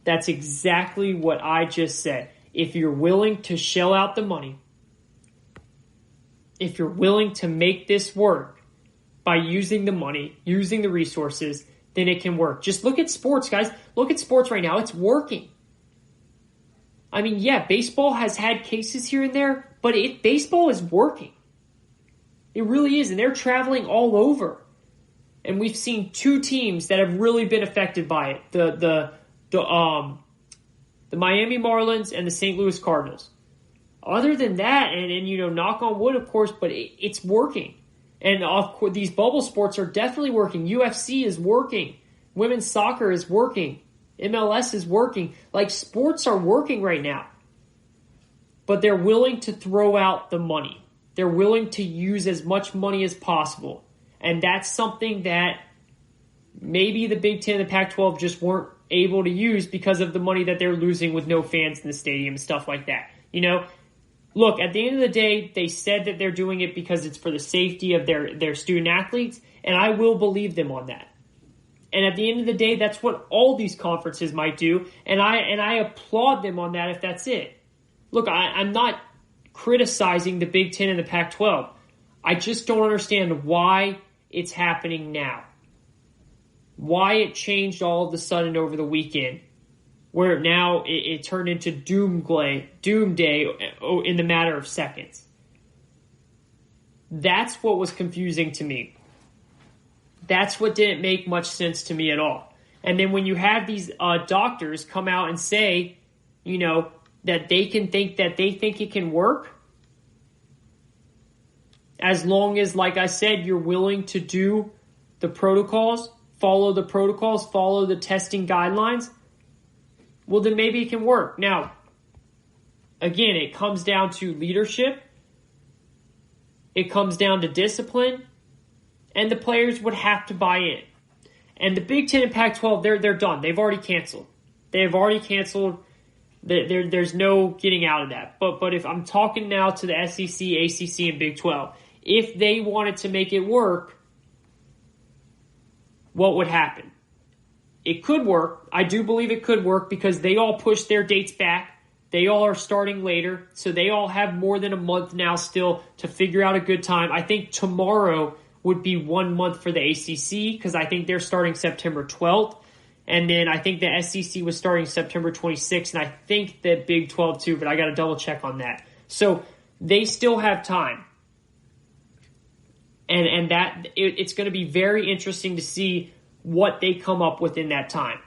[SPEAKER 2] That's exactly what I just said. If you're willing to shell out the money, if you're willing to make this work by using the money, using the resources, then it can work. Just look at sports, guys. Look at sports right now. It's working. I mean, yeah, baseball has had cases here and there, but baseball is working. It really is, and they're traveling all over. And we've seen two teams that have really been affected by it: the Miami Marlins and the St. Louis Cardinals. Other than that, and you know, knock on wood, of course, but it's working. And of course, these bubble sports are definitely working. UFC is working. Women's soccer is working. MLS is working. Like, sports are working right now. But they're willing to throw out the money. They're willing to use as much money as possible. And that's something that maybe the Big Ten and the Pac-12 just weren't able to use because of the money that they're losing with no fans in the stadium and stuff like that. You know, look, at the end of the day, they said that they're doing it because it's for the safety of their student athletes, and I will believe them on that. And at the end of the day, that's what all these conferences might do, and I applaud them on that if that's it. Look, I'm not criticizing the Big Ten and the Pac-12. I just don't understand why it's happening now. Why it changed all of a sudden over the weekend, where now it turned into doomsday in the matter of seconds. That's what was confusing to me. That's what didn't make much sense to me at all. And then when you have these doctors come out and say, that they think it can work, as long as, like I said, you're willing to do the protocols, follow the testing guidelines, well, then maybe it can work. Now, again, it comes down to leadership. It comes down to discipline. And the players would have to buy in. And the Big Ten and Pac-12, they're done. They've already canceled. There's no getting out of that. But if I'm talking now to the SEC, ACC, and Big 12, if they wanted to make it work, what would happen? It could work. I do believe it could work because they all pushed their dates back. They all are starting later. So they all have more than a month now still to figure out a good time. I think tomorrow would be 1 month for the ACC because I think they're starting September 12th. And then I think the SEC was starting September 26th. And I think the Big 12 too, but I got to double check on that. So they still have time. And it's going to be very interesting to see what they come up with in that time.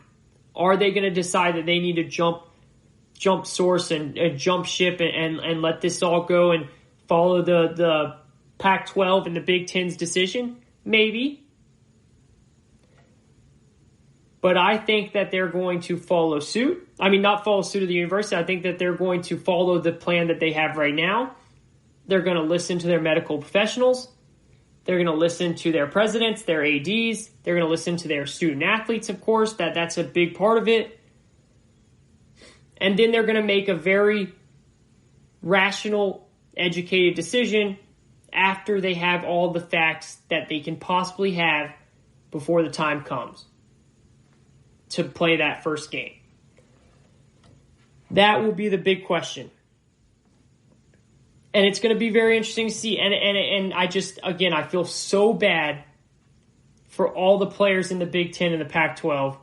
[SPEAKER 2] Are they going to decide that they need to jump source and jump ship and let this all go and follow the Pac-12 and the Big Ten's decision? Maybe. But I think that they're going to follow suit. I mean, not follow suit of the university. I think that they're going to follow the plan that they have right now. They're going to listen to their medical professionals. They're going to listen to their presidents, their ADs. They're going to listen to their student athletes, of course. That's a big part of it. And then they're going to make a very rational, educated decision after they have all the facts that they can possibly have before the time comes to play that first game. That will be the big question. And it's going to be very interesting to see. And I just, again, I feel so bad for all the players in the Big Ten and the Pac-12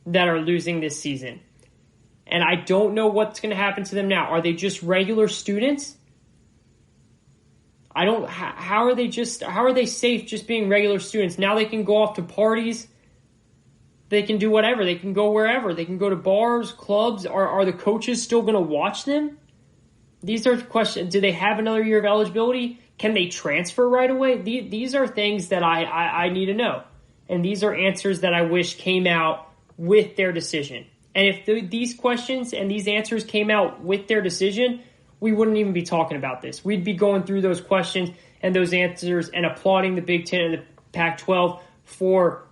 [SPEAKER 2] that are losing this season. And I don't know what's going to happen to them now. Are they just regular students? How are they safe just being regular students? Now they can go off to parties. They can do whatever. They can go wherever. They can go to bars, clubs. Are the coaches still going to watch them? These are questions. Do they have another year of eligibility? Can they transfer right away? These are things that I need to know. And these are answers that I wish came out with their decision. And if these questions and these answers came out with their decision, we wouldn't even be talking about this. We'd be going through those questions and those answers and applauding the Big Ten and the Pac-12 for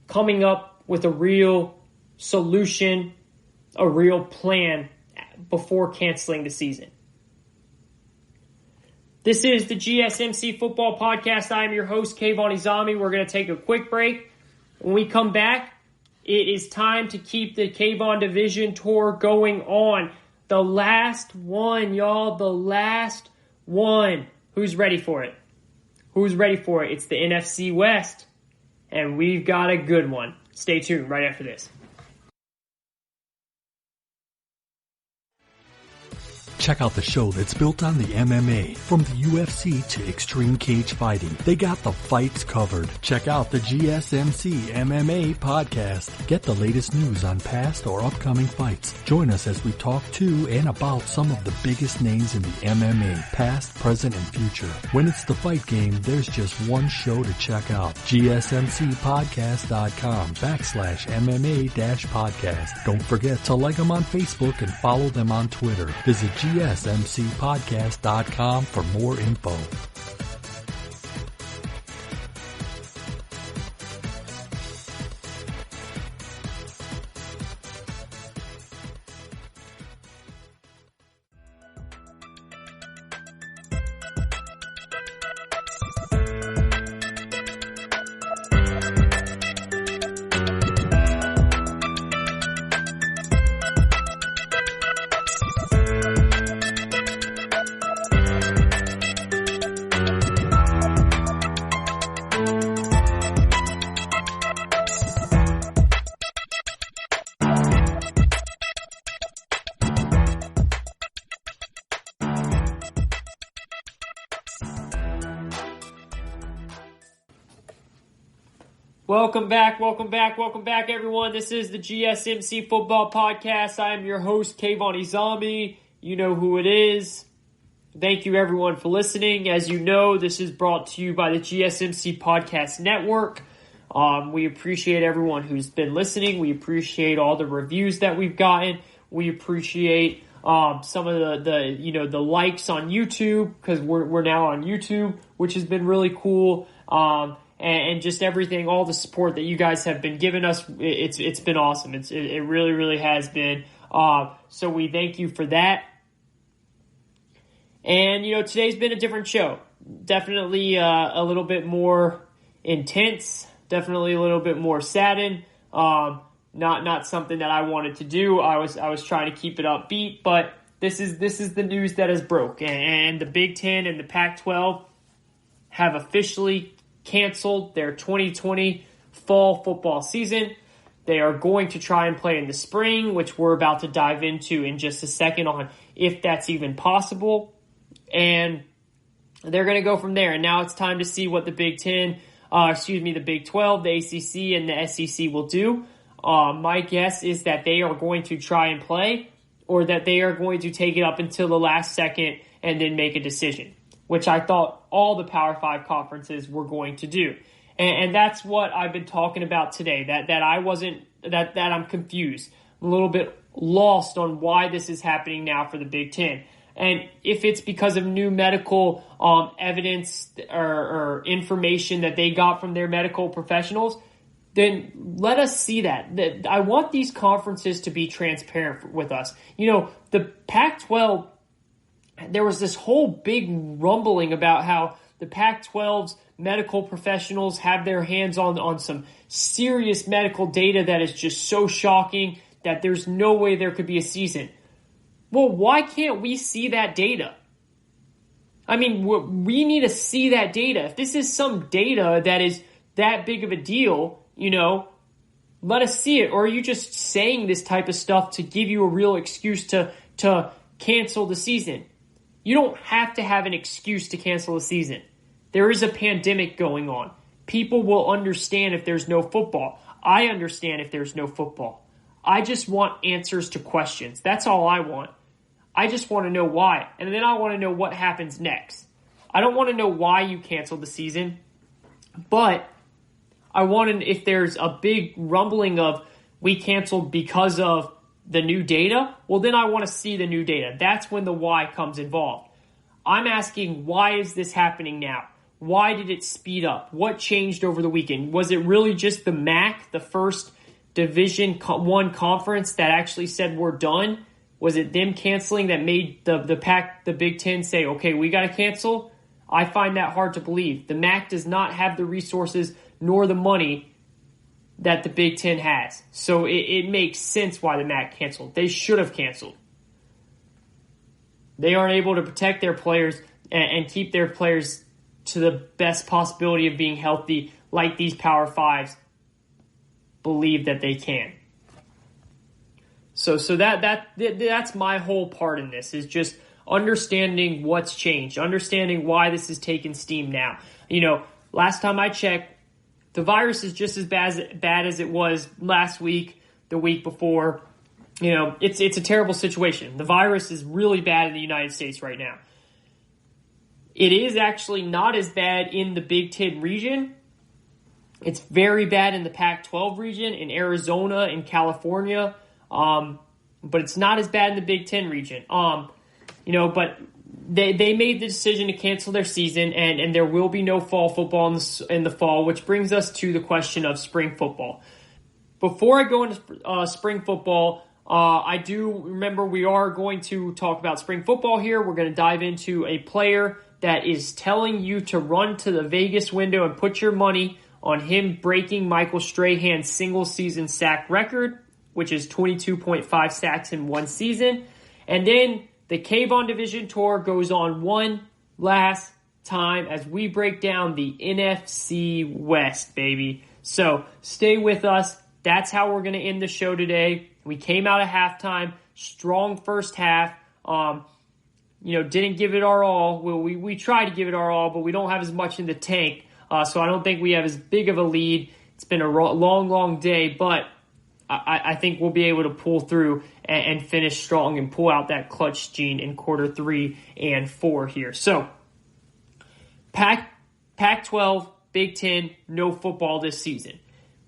[SPEAKER 2] coming up with a real solution, a real plan before canceling the season. This is the GSMC Football Podcast. I am your host, Kayvon Izami. We're going to take a quick break. When we come back, it is time to keep the Kayvon Division Tour going on. The last one, y'all. The last one. Who's ready for it? It's the NFC West. And we've got a good one. Stay tuned right after this.
[SPEAKER 5] Check out the show that's built on the MMA. From the UFC to extreme cage fighting, they got the fights covered. Check out the GSMC MMA podcast. Get the latest news on past or upcoming fights. Join us as we talk to and about some of the biggest names in the MMA, past, present, and future. When it's the fight game, there's just one show to check out. GSMCpodcast.com/MMA-podcast. Don't forget to like them on Facebook and follow them on Twitter. Visit GSMCpodcast.com for more info.
[SPEAKER 2] Welcome back, everyone. This is the GSMC Football Podcast. I am your host, Kayvon Izami. You know who it is. Thank you, everyone, for listening. As you know, this is brought to you by the GSMC Podcast Network. We appreciate everyone who's been listening. We appreciate all the reviews that we've gotten. We appreciate some of the likes on YouTube, because we're now on YouTube, which has been really cool. And just everything, all the support that you guys have been giving us, it's been awesome. It really, really has been. So we thank you for that. And, today's been a different show. Definitely a little bit more intense. Definitely a little bit more saddened. Not something that I wanted to do. I was trying to keep it upbeat, but this is the news that has broke. And the Big Ten and the Pac-12 have officially canceled their 2020 fall football season. They are going to try and play in the spring, which we're about to dive into in just a second on if that's even possible. And they're going to go from there. And now it's time to see what the Big 12, the ACC, and the SEC will do. My guess is that they are going to try and play, or that they are going to take it up until the last second and then make a decision, which I thought all the Power 5 conferences were going to do. And that's what I've been talking about today, that I'm confused, I'm a little bit lost on why this is happening now for the Big Ten. And if it's because of new medical evidence or information that they got from their medical professionals, then let us see that. I want these conferences to be transparent with us. The Pac-12, there was this whole big rumbling about how the Pac-12's medical professionals have their hands on some serious medical data that is just so shocking that there's no way there could be a season. Well, why can't we see that data? I mean, we need to see that data. If this is some data that is that big of a deal, let us see it. Or are you just saying this type of stuff to give you a real excuse to cancel the season? You don't have to have an excuse to cancel a season. There is a pandemic going on. People will understand if there's no football. I understand if there's no football. I just want answers to questions. That's all I want. I just want to know why. And then I want to know what happens next. I don't want to know why you canceled the season, but I want to, if there's a big rumbling of we canceled because of the new data, well, then I want to see the new data. That's when the why comes involved. I'm asking, why is this happening now? Why did it speed up? What changed over the weekend? Was it really just the MAC, the first Division I conference, that actually said we're done? Was it them canceling that made the Big Ten say, okay, we got to cancel? I find that hard to believe. The MAC does not have the resources nor the money that the Big Ten has. So it makes sense why the MAC canceled. They should have canceled. They aren't able to protect their players and keep their players to the best possibility of being healthy like these Power 5s believe that they can. So that's my whole part in this, is just understanding what's changed, understanding why this is taking steam now. Last time I checked, the virus is just as bad as it was last week, the week before. It's a terrible situation. The virus is really bad in the United States right now. It is actually not as bad in the Big Ten region. It's very bad in the Pac-12 region, in Arizona, in California. But it's not as bad in the Big Ten region. But they made the decision to cancel their season, and there will be no fall football in the fall, which brings us to the question of spring football. Before I go into spring football, I do remember we are going to talk about spring football here. We're going to dive into a player that is telling you to run to the Vegas window and put your money on him breaking Michael Strahan's single-season sack record, which is 22.5 sacks in one season. And then the Kayvon Division Tour goes on one last time as we break down the NFC West, baby. So stay with us. That's how we're going to end the show today. We came out at halftime, strong first half. Didn't give it our all. Well, we tried to give it our all, but we don't have as much in the tank. So I don't think we have as big of a lead It's been a long, long day, but I think we'll be able to pull through and finish strong and pull out that clutch gene in quarter 3 and 4 here. So, Pac-12, Big Ten, no football this season,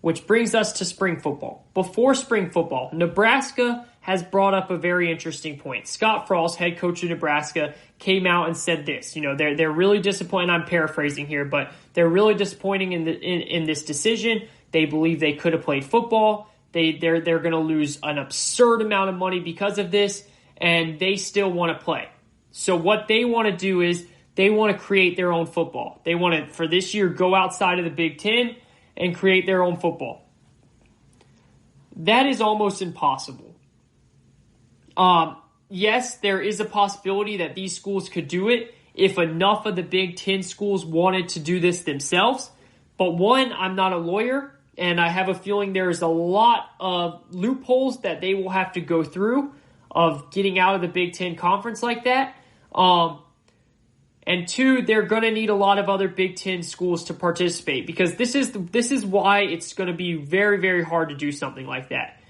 [SPEAKER 2] which brings us to spring football. Before spring football, Nebraska has brought up a very interesting point. Scott Frost, head coach of Nebraska, came out and said this. They're really disappointed. I'm paraphrasing here, but they're really disappointing in this decision. They believe they could have played football. They're going to lose an absurd amount of money because of this, and they still want to play. So what they want to do is they want to create their own football. They want to, for this year, go outside of the Big Ten and create their own football. That is almost impossible. Yes, there is a possibility that these schools could do it if enough of the Big Ten schools wanted to do this themselves. But one, I'm not a lawyer, and I have a feeling there's a lot of loopholes that they will have to go through of getting out of the Big Ten conference like that. And two, they're going to need a lot of other Big Ten schools to participate, because this is why it's going to be very, very hard to do something like that.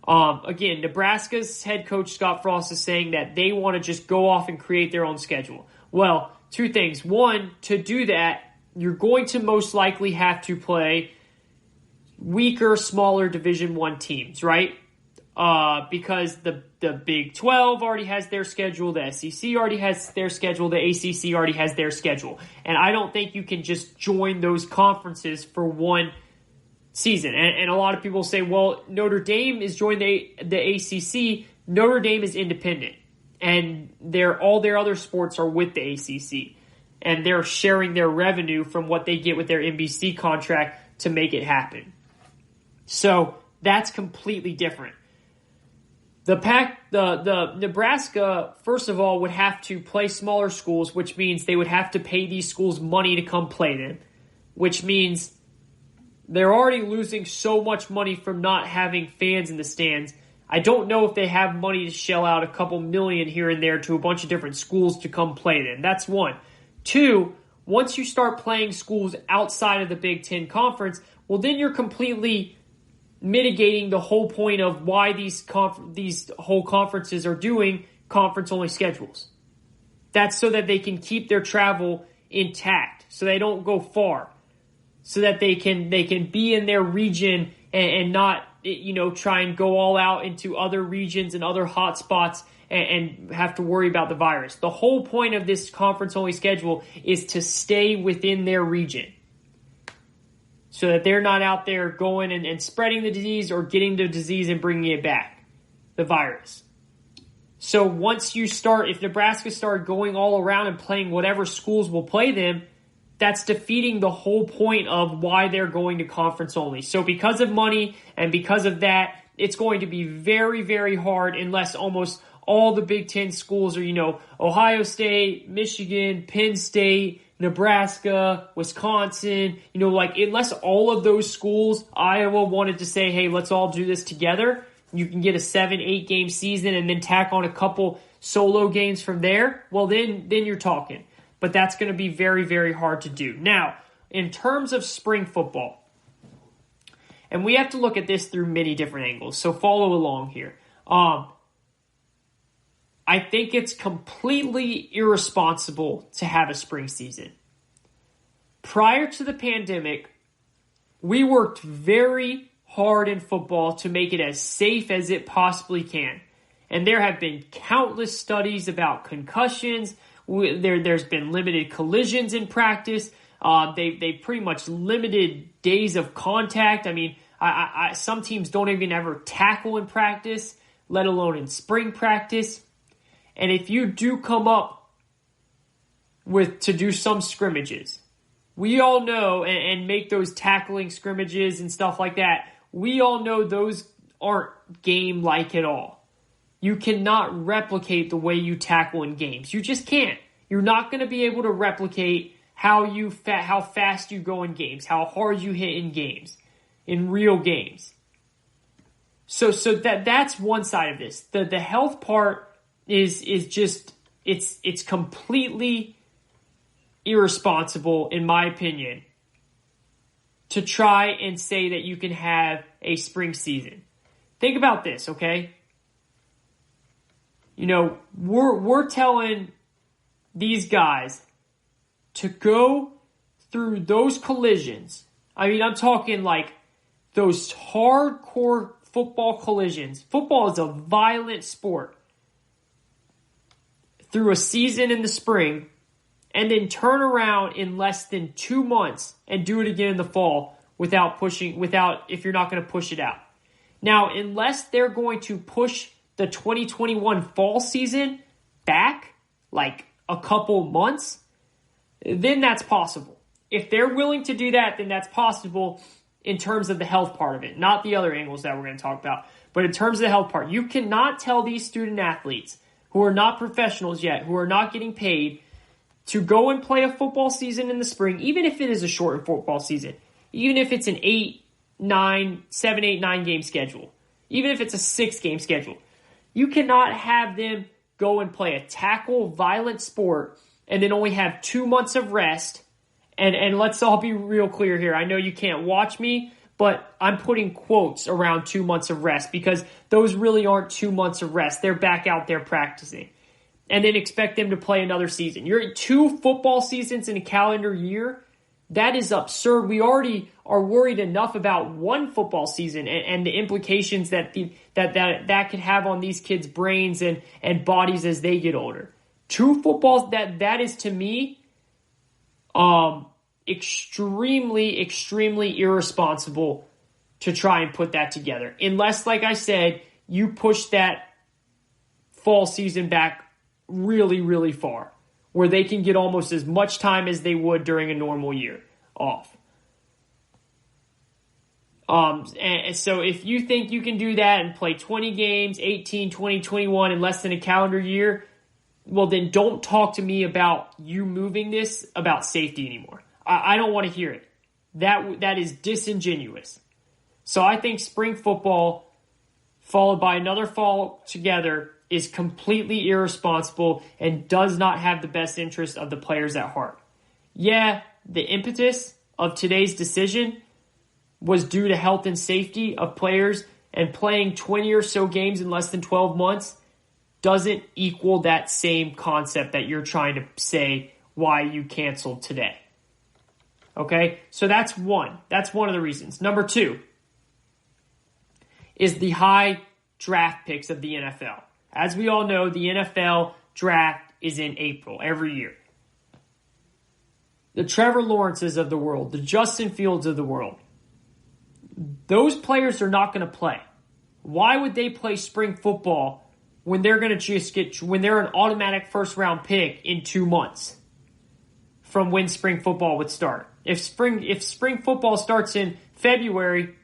[SPEAKER 2] Again, Nebraska's head coach Scott Frost is saying that they want to just go off and create their own schedule. Well, two things. One, to do that, you're going to most likely have to play weaker, smaller Division I teams, right? Because the Big 12 already has their schedule, the SEC already has their schedule, the ACC already has their schedule. And I don't think you can just join those conferences for one season. And a lot of people say, well, Notre Dame is joining the ACC. Notre Dame is independent, and all their other sports are with the ACC. And they're sharing their revenue from what they get with their NBC contract to make it happen. So that's completely different. The Nebraska, first of all, would have to play smaller schools, which means they would have to pay these schools money to come play them, which means they're already losing so much money from not having fans in the stands. I don't know if they have money to shell out a couple million here and there to a bunch of different schools to come play them. That's one. Two, once you start playing schools outside of the Big Ten Conference, well, then you're completely mitigating the whole point of why these whole conferences are doing conference-only schedules. That's so that they can keep their travel intact, so they don't go far, so that they can be in their region and not try and go all out into other regions and other hot spots and have to worry about the virus. The whole point of this conference-only schedule is to stay within their region, so that they're not out there going and spreading the disease or getting the disease and bringing it back, the virus. So once if Nebraska started going all around and playing whatever schools will play them, that's defeating the whole point of why they're going to conference only. So because of money and because of that, it's going to be very, very hard unless almost all the Big Ten schools are, Ohio State, Michigan, Penn State, Nebraska, Wisconsin, unless all of those schools, Iowa wanted to say, hey, let's all do this together. You can get a 7-8 game season and then tack on a couple solo games from there. Well, then you're talking. But that's going to be very, very hard to do. Now, in terms of spring football, and we have to look at this through many different angles, so follow along here. I think it's completely irresponsible to have a spring season. Prior to the pandemic, we worked very hard in football to make it as safe as it possibly can. And there have been countless studies about concussions. There's been limited collisions in practice. They pretty much limited days of contact. I mean, some teams don't even ever tackle in practice, let alone in spring practice. And if you do come up to do some scrimmages, we all know, and make those tackling scrimmages and stuff like that, we all know those aren't game-like at all. You cannot replicate the way you tackle in games. You just can't. You're not going to be able to replicate how fast you go in games, how hard you hit in games, in real games. So that's one side of this. The health part is just it's completely irresponsible, in my opinion, to try and say that you can have a spring season. Think about this, okay? You know, we're telling these guys to go through those collisions. I mean, I'm talking like those hardcore football collisions. Football is a violent sport. Through a season in the spring, and then turn around in less than 2 months and do it again in the fall if you're not going to push it out. Now, unless they're going to push the 2021 fall season back like a couple months, then that's possible. If they're willing to do that, then that's possible in terms of the health part of it, not the other angles that we're going to talk about. But in terms of the health part, you cannot tell these student athletes who are not professionals yet, who are not getting paid, to go and play a football season in the spring, even if it is a shortened football season, even if it's an 7, 8, 9 game schedule, even if it's a 6 game schedule. You cannot have them go and play a tackle violent sport and then only have 2 months of rest. And let's all be real clear here. I know you can't watch me, but I'm putting quotes around 2 months of rest because those really aren't 2 months of rest. They're back out there practicing. And then expect them to play another season. You're at 2 football seasons in a calendar year. That is absurd. We already are worried enough about 1 football season and the implications that could have on these kids' brains and bodies as they get older. 2 footballs, that is to me extremely, extremely irresponsible to try and put that together. Unless, like I said, you push that fall season back really, really far, where they can get almost as much time as they would during a normal year off. And so if you think you can do that and play 20 games, 18, 20, 21 in less than a calendar year, well, then don't talk to me about you moving this about safety anymore. I don't want to hear it. That is disingenuous. So I think spring football followed by another fall together is completely irresponsible and does not have the best interest of the players at heart. Yeah, the impetus of today's decision was due to health and safety of players, and playing 20 or so games in less than 12 months doesn't equal that same concept that you're trying to say why you canceled today. Okay, so that's one. That's one of the reasons. Number 2 is the high draft picks of the NFL. As we all know, the NFL draft is in April every year. The Trevor Lawrences of the world, the Justin Fields of the world, those players are not going to play. Why would they play spring football when they're going to when they're an automatic first round pick in 2 months from when spring football would start? If spring football starts in February,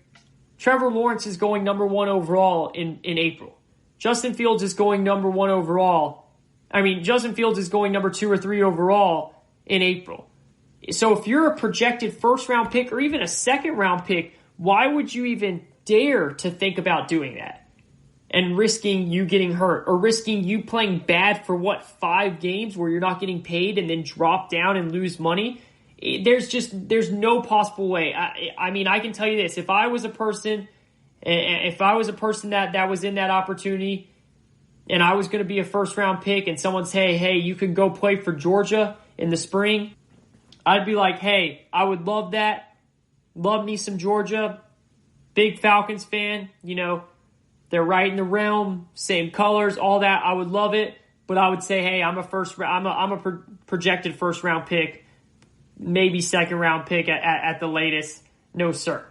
[SPEAKER 2] Trevor Lawrence is going number 1 overall in April. Justin Fields is going number 1 overall. Justin Fields is going number 2 or 3 overall in April. So if you're a projected first-round pick or even a second-round pick, why would you even dare to think about doing that and risking you getting hurt or risking you playing bad for 5 games where you're not getting paid and then drop down and lose money? There's no possible way. I can tell you this. If I was a person that was in that opportunity and I was going to be a first round pick and someone say, hey, you can go play for Georgia in the spring, I'd be like, hey, I would love that. Love me some Georgia. Big Falcons fan. They're right in the realm, same colors, all that. I would love it. But I would say, hey, I'm a projected first round pick, maybe second round pick at the latest. No, sir.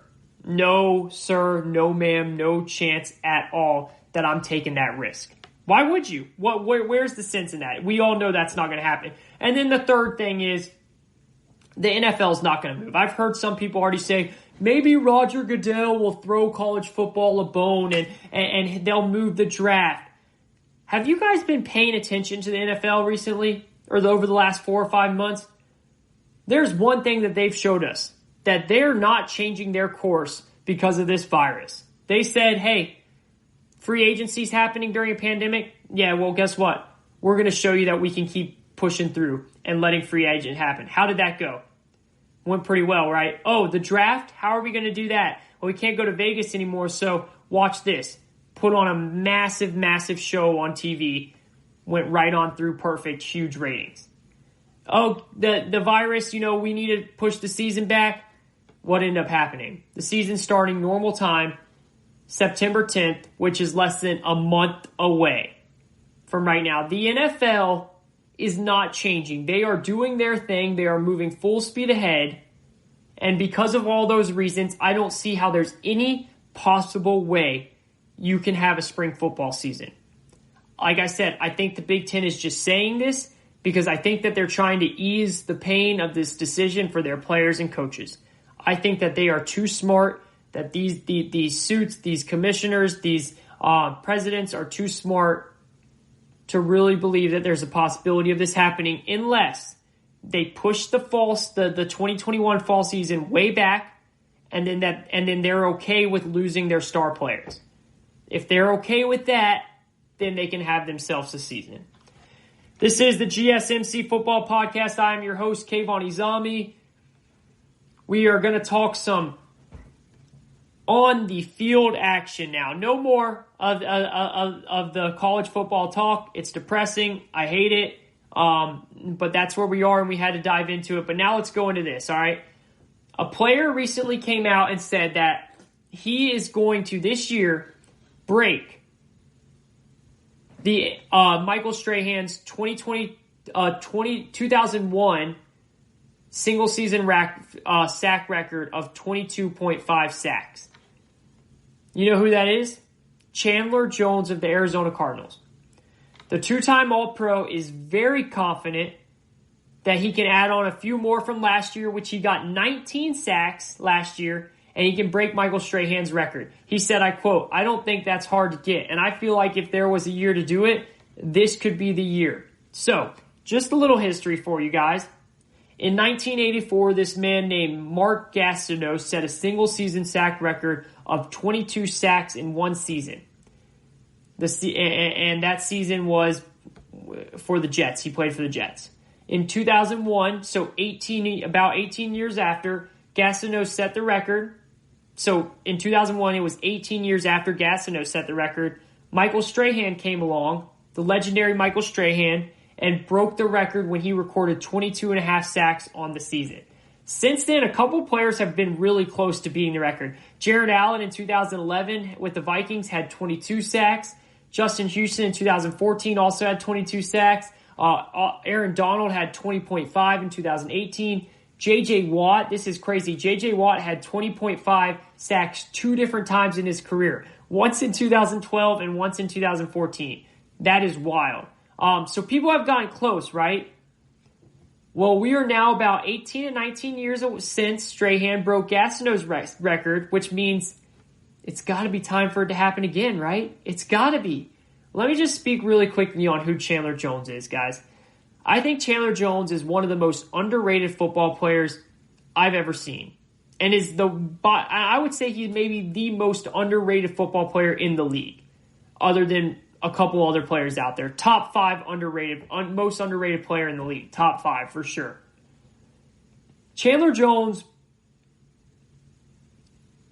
[SPEAKER 2] No, sir, no, ma'am, no chance at all that I'm taking that risk. Why would you? Where's the sense in that? We all know that's not going to happen. And then the third thing is the NFL is not going to move. I've heard some people already say, maybe Roger Goodell will throw college football a bone and they'll move the draft. Have you guys been paying attention to the NFL recently or over the last 4 or 5 months? There's one thing that they've showed us, that they're not changing their course because of this virus. They said, hey, free agency's happening during a pandemic. Yeah, well, guess what? We're going to show you that we can keep pushing through and letting free agent happen. How did that go? Went pretty well, right? Oh, the draft? How are we going to do that? Well, we can't go to Vegas anymore, so watch this. Put on a massive, massive show on TV. Went right on through perfect, huge ratings. Oh, the virus, we need to push the season back. What ended up happening? The season starting normal time, September 10th, which is less than a month away from right now. The NFL is not changing. They are doing their thing. They are moving full speed ahead. And because of all those reasons, I don't see how there's any possible way you can have a spring football season. Like I said, I think the Big Ten is just saying this because I think that they're trying to ease the pain of this decision for their players and coaches. I think that they are too smart, that these suits, these commissioners, these presidents are too smart to really believe that there's a possibility of this happening unless they push the 2021 fall season way back and then they're okay with losing their star players. If they're okay with that, then they can have themselves a season. This is the GSMC Football Podcast. I am your host, Kayvon Izami. We are going to talk some on the field action now. No more of the college football talk. It's depressing. I hate it. But that's where we are, and we had to dive into it. But now let's go into this, all right? A player recently came out and said that he is going to, this year, break the Michael Strahan's 2001 single-season sack record of 22.5 sacks. You know who that is? Chandler Jones of the Arizona Cardinals. The two-time All-Pro is very confident that he can add on a few more from last year, which he got 19 sacks last year, and he can break Michael Strahan's record. He said, I quote, "I don't think that's hard to get, and I feel like if there was a year to do it, this could be the year." So, just a little history for you guys. In 1984, this man named Mark Gastineau set a single-season sack record of 22 sacks in one season. And that season was for the Jets. He played for the Jets. In 2001, so about 18 years after, Gastineau set the record. So in 2001, it was 18 years after Gastineau set the record. Michael Strahan came along, the legendary Michael Strahan, and broke the record when he recorded 22.5 sacks on the season. Since then, a couple players have been really close to beating the record. Jared Allen in 2011 with the Vikings had 22 sacks. Justin Houston in 2014 also had 22 sacks. Aaron Donald had 20.5 in 2018. J.J. Watt, this is crazy. J.J. Watt had 20.5 sacks two different times in his career. Once in 2012 and once in 2014. That is wild. So people have gotten close, right? Well, we are now about 18 and 19 years since Strahan broke Gastineau's record, which means it's got to be time for it to happen again, right? It's got to be. Let me just speak really quickly on who Chandler Jones is, guys. I think Chandler Jones is one of the most underrated football players I've ever seen. And I would say he's maybe the most underrated football player in the league, other than a couple other players out there. Top 5 most underrated player in the league. Top 5 for sure. Chandler Jones,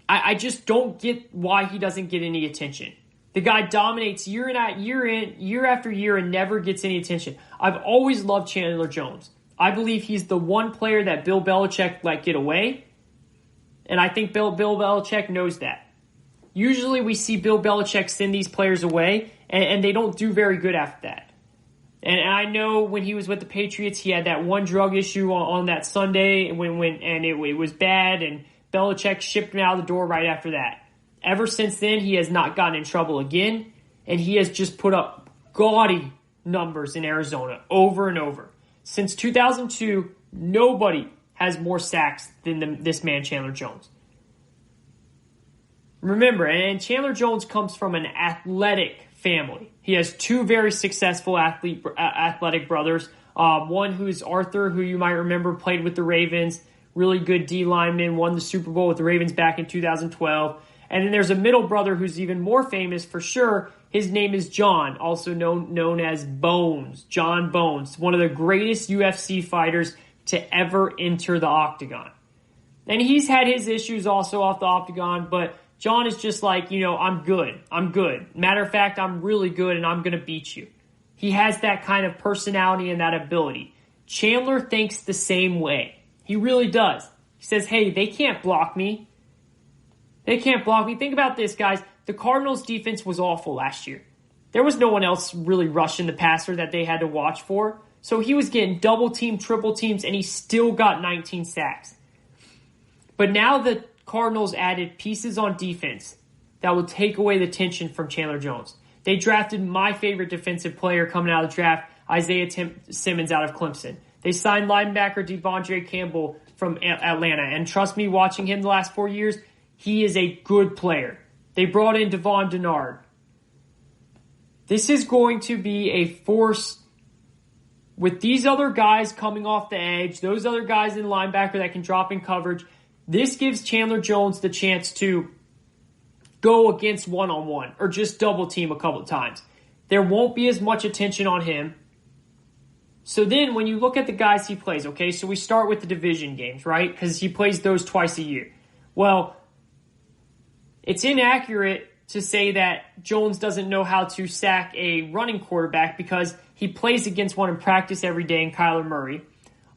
[SPEAKER 2] I just don't get why he doesn't get any attention. The guy dominates year after year and never gets any attention. I've always loved Chandler Jones. I believe he's the one player that Bill Belichick let get away, and I think Bill Belichick knows that. Usually we see Bill Belichick send these players away, and they don't do very good after that. And I know when he was with the Patriots, he had that one drug issue on that Sunday, and it was bad, and Belichick shipped him out of the door right after that. Ever since then, he has not gotten in trouble again, and he has just put up gaudy numbers in Arizona over and over. Since 2002, nobody has more sacks than this man, Chandler Jones. Remember, and Chandler Jones comes from an athletic family. He has 2 very successful athletic brothers. One who's Arthur, who you might remember played with the Ravens, really good D lineman, won the Super Bowl with the Ravens back in 2012. And then there's a middle brother who's even more famous for sure. His name is John, also known as Bones. John Bones, one of the greatest UFC fighters to ever enter the octagon. And he's had his issues also off the octagon, but John is just like, I'm good. I'm good. Matter of fact, I'm really good and I'm going to beat you. He has that kind of personality and that ability. Chandler thinks the same way. He really does. He says, hey, they can't block me. They can't block me. Think about this, guys. The Cardinals' defense was awful last year. There was no one else really rushing the passer that they had to watch for. So he was getting double team, triple teams, and he still got 19 sacks. But now the Cardinals added pieces on defense that will take away the tension from Chandler Jones. They drafted my favorite defensive player coming out of the draft, Isaiah Simmons out of Clemson. They signed linebacker Devondre Campbell from Atlanta. And trust me, watching him the last 4 years, he is a good player. They brought in Devon Denard. This is going to be a force with these other guys coming off the edge, those other guys in linebacker that can drop in coverage. This gives Chandler Jones the chance to go against one-on-one or just double team a couple of times. There won't be as much attention on him. So then when you look at the guys he plays, okay, so we start with the division games, right? Because he plays those twice a year. Well, it's inaccurate to say that Jones doesn't know how to sack a running quarterback because he plays against one in practice every day in Kyler Murray.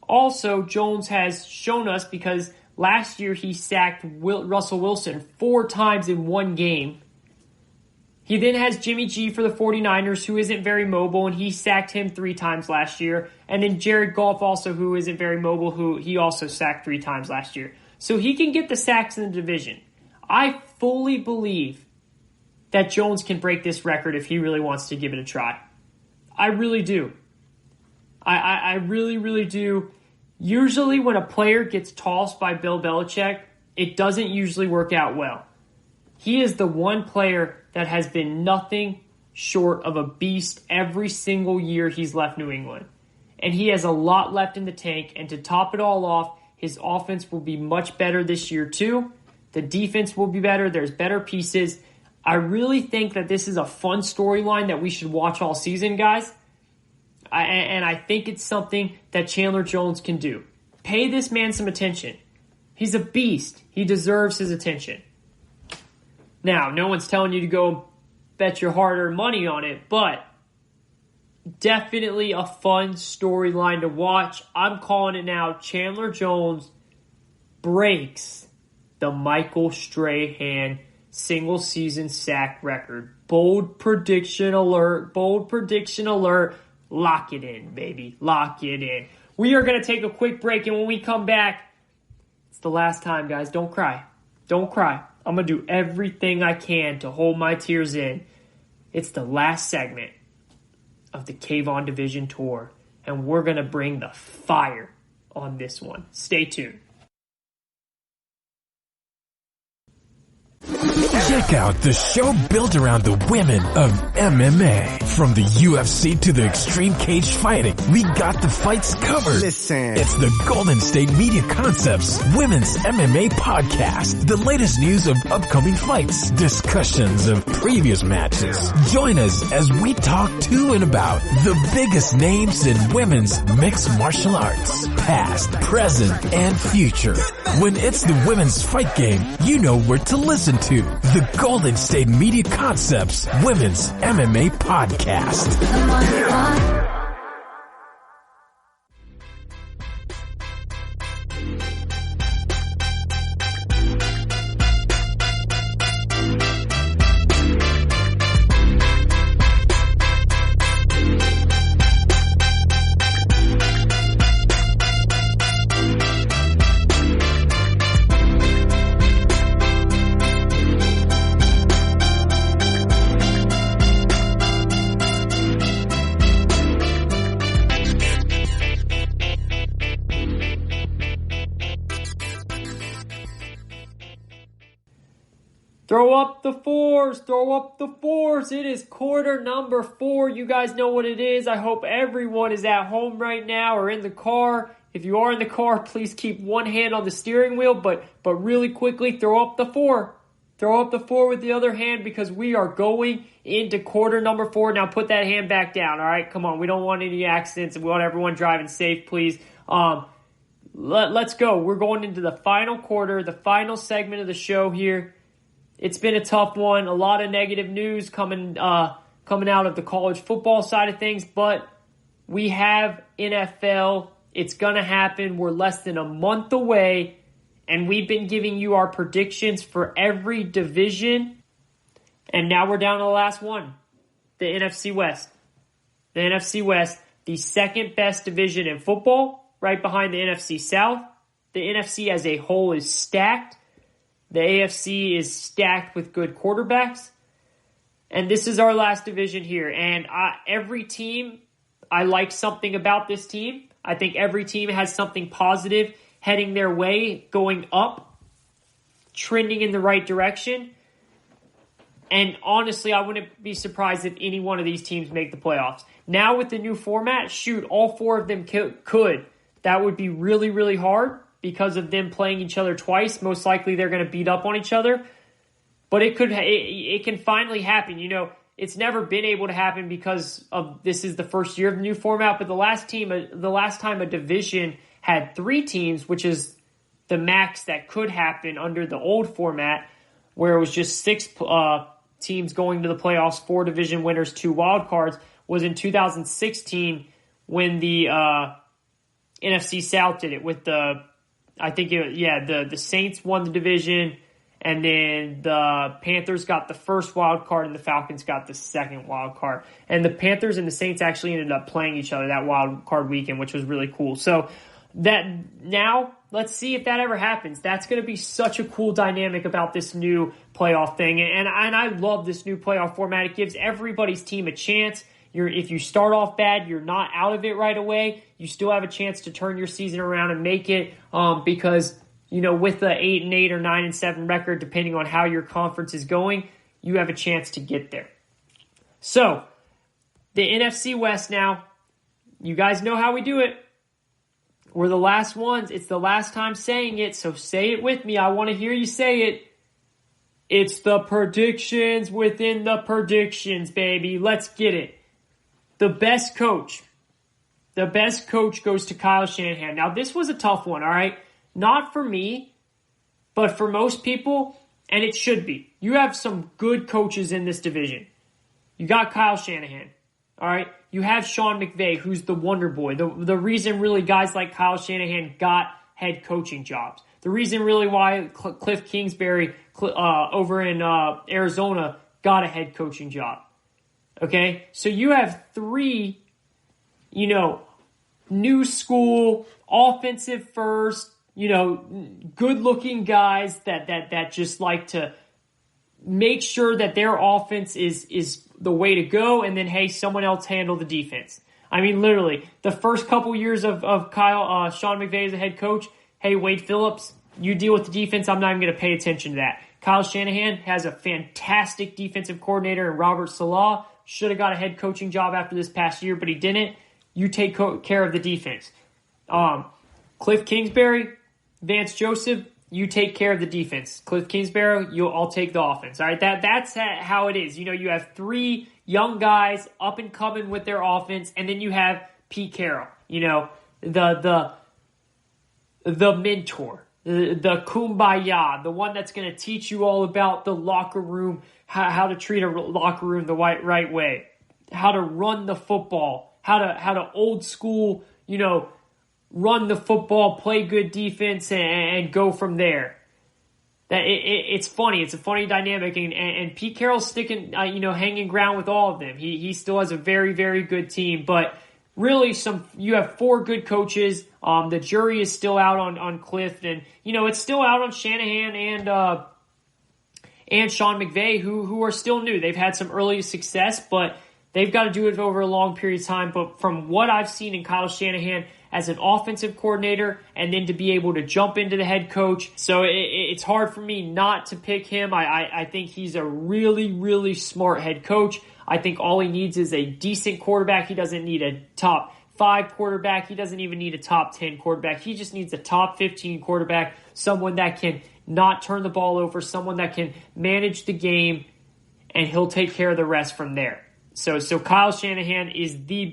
[SPEAKER 2] Also, Jones has shown us because last year he sacked Russell Wilson 4 times in one game. He then has Jimmy G for the 49ers, who isn't very mobile, and he sacked him 3 times last year. And then Jared Goff also, who isn't very mobile, who he also sacked 3 times last year. So he can get the sacks in the division. I fully believe that Jones can break this record if he really wants to give it a try. I really do. I really, really do. Usually when a player gets tossed by Bill Belichick, it doesn't usually work out well. He is the one player that has been nothing short of a beast every single year he's left New England. And he has a lot left in the tank, and to top it all off, his offense will be much better this year too. The defense will be better. There's better pieces. I really think that this is a fun storyline that we should watch all season, guys. And I think it's something that Chandler Jones can do. Pay this man some attention. He's a beast. He deserves his attention. Now, no one's telling you to go bet your hard-earned money on it, but definitely a fun storyline to watch. I'm calling it now. Chandler Jones breaks the Michael Strahan single-season sack record. Bold prediction alert. Bold prediction alert. Lock it in, baby. Lock it in. We are going to take a quick break, and when we come back, it's the last time, guys. Don't cry. Don't cry. I'm going to do everything I can to hold my tears in. It's the last segment of the Kayvon Division Tour, and we're going to bring the fire on this one. Stay tuned.
[SPEAKER 1] Check out the show built around the women of MMA. From the UFC to the extreme cage fighting, we got the fights covered.
[SPEAKER 6] Listen.
[SPEAKER 1] It's the Golden State Media Concepts Women's MMA Podcast. The latest news of upcoming fights, discussions of previous matches. Join us as we talk to and about the biggest names in women's mixed martial arts. Past, present, and future. When it's the women's fight game, you know where to listen to. The Golden State Media Concepts Women's MMA Podcast.
[SPEAKER 2] Throw up the fours. Throw up the fours. It is quarter number 4. You guys know what it is. I hope everyone is at home right now or in the car. If you are in the car, please keep one hand on the steering wheel, but really quickly throw up the 4. Throw up the 4 with the other hand because we are going into quarter number 4. Now put that hand back down, all right? Come on, we don't want any accidents. We want everyone driving safe, please. let's go. We're going into the final quarter, the final segment of the show here. It's been a tough one. A lot of negative news coming out of the college football side of things, but we have NFL. It's going to happen. We're less than a month away, and we've been giving you our predictions for every division, and now we're down to the last one, the NFC West. The NFC West, the second best division in football, right behind the NFC South. The NFC as a whole is stacked. The AFC is stacked with good quarterbacks. And this is our last division here. And every team, I like something about this team. I think every team has something positive heading their way, going up, trending in the right direction. And honestly, I wouldn't be surprised if any one of these teams make the playoffs. Now with the new format, shoot, all four of them could. That would be really, really hard because of them playing each other twice. Most likely they're going to beat up on each other. But it can finally happen. You know, it's never been able to happen because of this is the first year of the new format. But the last time a division had 3 teams, which is the max that could happen under the old format, where it was just 6 teams going to the playoffs, 4 division winners, 2 wild cards, was in 2016 when the NFC South did it with the Saints won the division, and then the Panthers got the first wild card and the Falcons got the second wild card. And the Panthers and the Saints actually ended up playing each other that wild card weekend, which was really cool. So that now let's see if that ever happens. That's going to be such a cool dynamic about this new playoff thing. And I love this new playoff format. It gives everybody's team a chance. If you start off bad, you're not out of it right away. You still have a chance to turn your season around and make it because, you know, with the 8-8 or 9-7 record, depending on how your conference is going, you have a chance to get there. So, the NFC West now, you guys know how we do it. We're the last ones. It's the last time saying it, so say it with me. I want to hear you say it. It's the predictions within the predictions, baby. Let's get it. The best coach goes to Kyle Shanahan. Now, this was a tough one, all right? Not for me, but for most people, and it should be. You have some good coaches in this division. You got Kyle Shanahan, all right? You have Sean McVay, who's the wonder boy. The reason really guys like Kyle Shanahan got head coaching jobs. The reason really why Cliff Kingsbury over in Arizona got a head coaching job. Okay, so you have 3, new school, offensive first, good-looking guys that just like to make sure that their offense is the way to go, and then, hey, someone else handle the defense. I mean, literally, the first couple years of Sean McVay as a head coach, hey, Wade Phillips, you deal with the defense. I'm not even going to pay attention to that. Kyle Shanahan has a fantastic defensive coordinator in Robert Saleh. Should have got a head coaching job after this past year, but he didn't. You take care of the defense. Cliff Kingsbury, Vance Joseph, you take care of the defense. Cliff Kingsbury, I'll take the offense. All right, that's how it is. You have 3 young guys up and coming with their offense, and then you have Pete Carroll. The mentor, the kumbaya, the one that's going to teach you all about the locker room, how to treat a locker room the right way, how to run the football, how to old school, run the football, play good defense, and go from there. It's funny. It's a funny dynamic, and Pete Carroll's sticking, hanging ground with all of them. He still has a very, very good team, but really you have 4 good coaches. The jury is still out on Cliff, and it's still out on Shanahan and Sean McVay, who are still new. They've had some early success, but they've got to do it over a long period of time. But from what I've seen in Kyle Shanahan as an offensive coordinator, and then to be able to jump into the head coach, so it's hard for me not to pick him. I think he's a really, really smart head coach. I think all he needs is a decent quarterback. He doesn't need a top 5 quarterback. He doesn't even need a top 10 quarterback. He just needs a top 15 quarterback, someone that can not turn the ball over, someone that can manage the game, and he'll take care of the rest from there. So Kyle Shanahan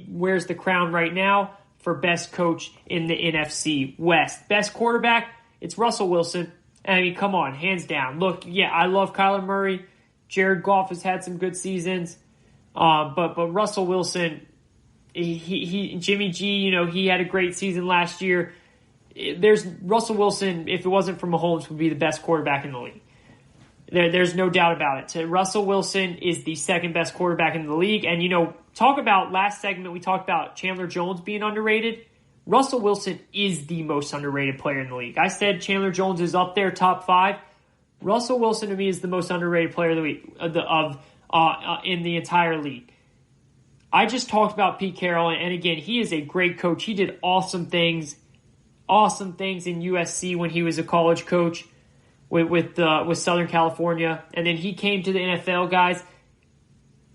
[SPEAKER 2] wears the crown right now for best coach in the NFC West. Best quarterback, it's Russell Wilson. I mean, come on, hands down. Look, yeah, I love Kyler Murray. Jared Goff has had some good seasons. But Russell Wilson, Jimmy G, he had a great season last year. Russell Wilson, if it wasn't for Mahomes, would be the best quarterback in the league. There's no doubt about it. So Russell Wilson is the second best quarterback in the league. And, talk about last segment, we talked about Chandler Jones being underrated. Russell Wilson is the most underrated player in the league. I said Chandler Jones is up there, top 5. Russell Wilson, to me, is the most underrated player of the week, in the entire league. I just talked about Pete Carroll, and again, he is a great coach. He did awesome things in USC when he was a college coach with Southern California, and then he came to the NFL, guys.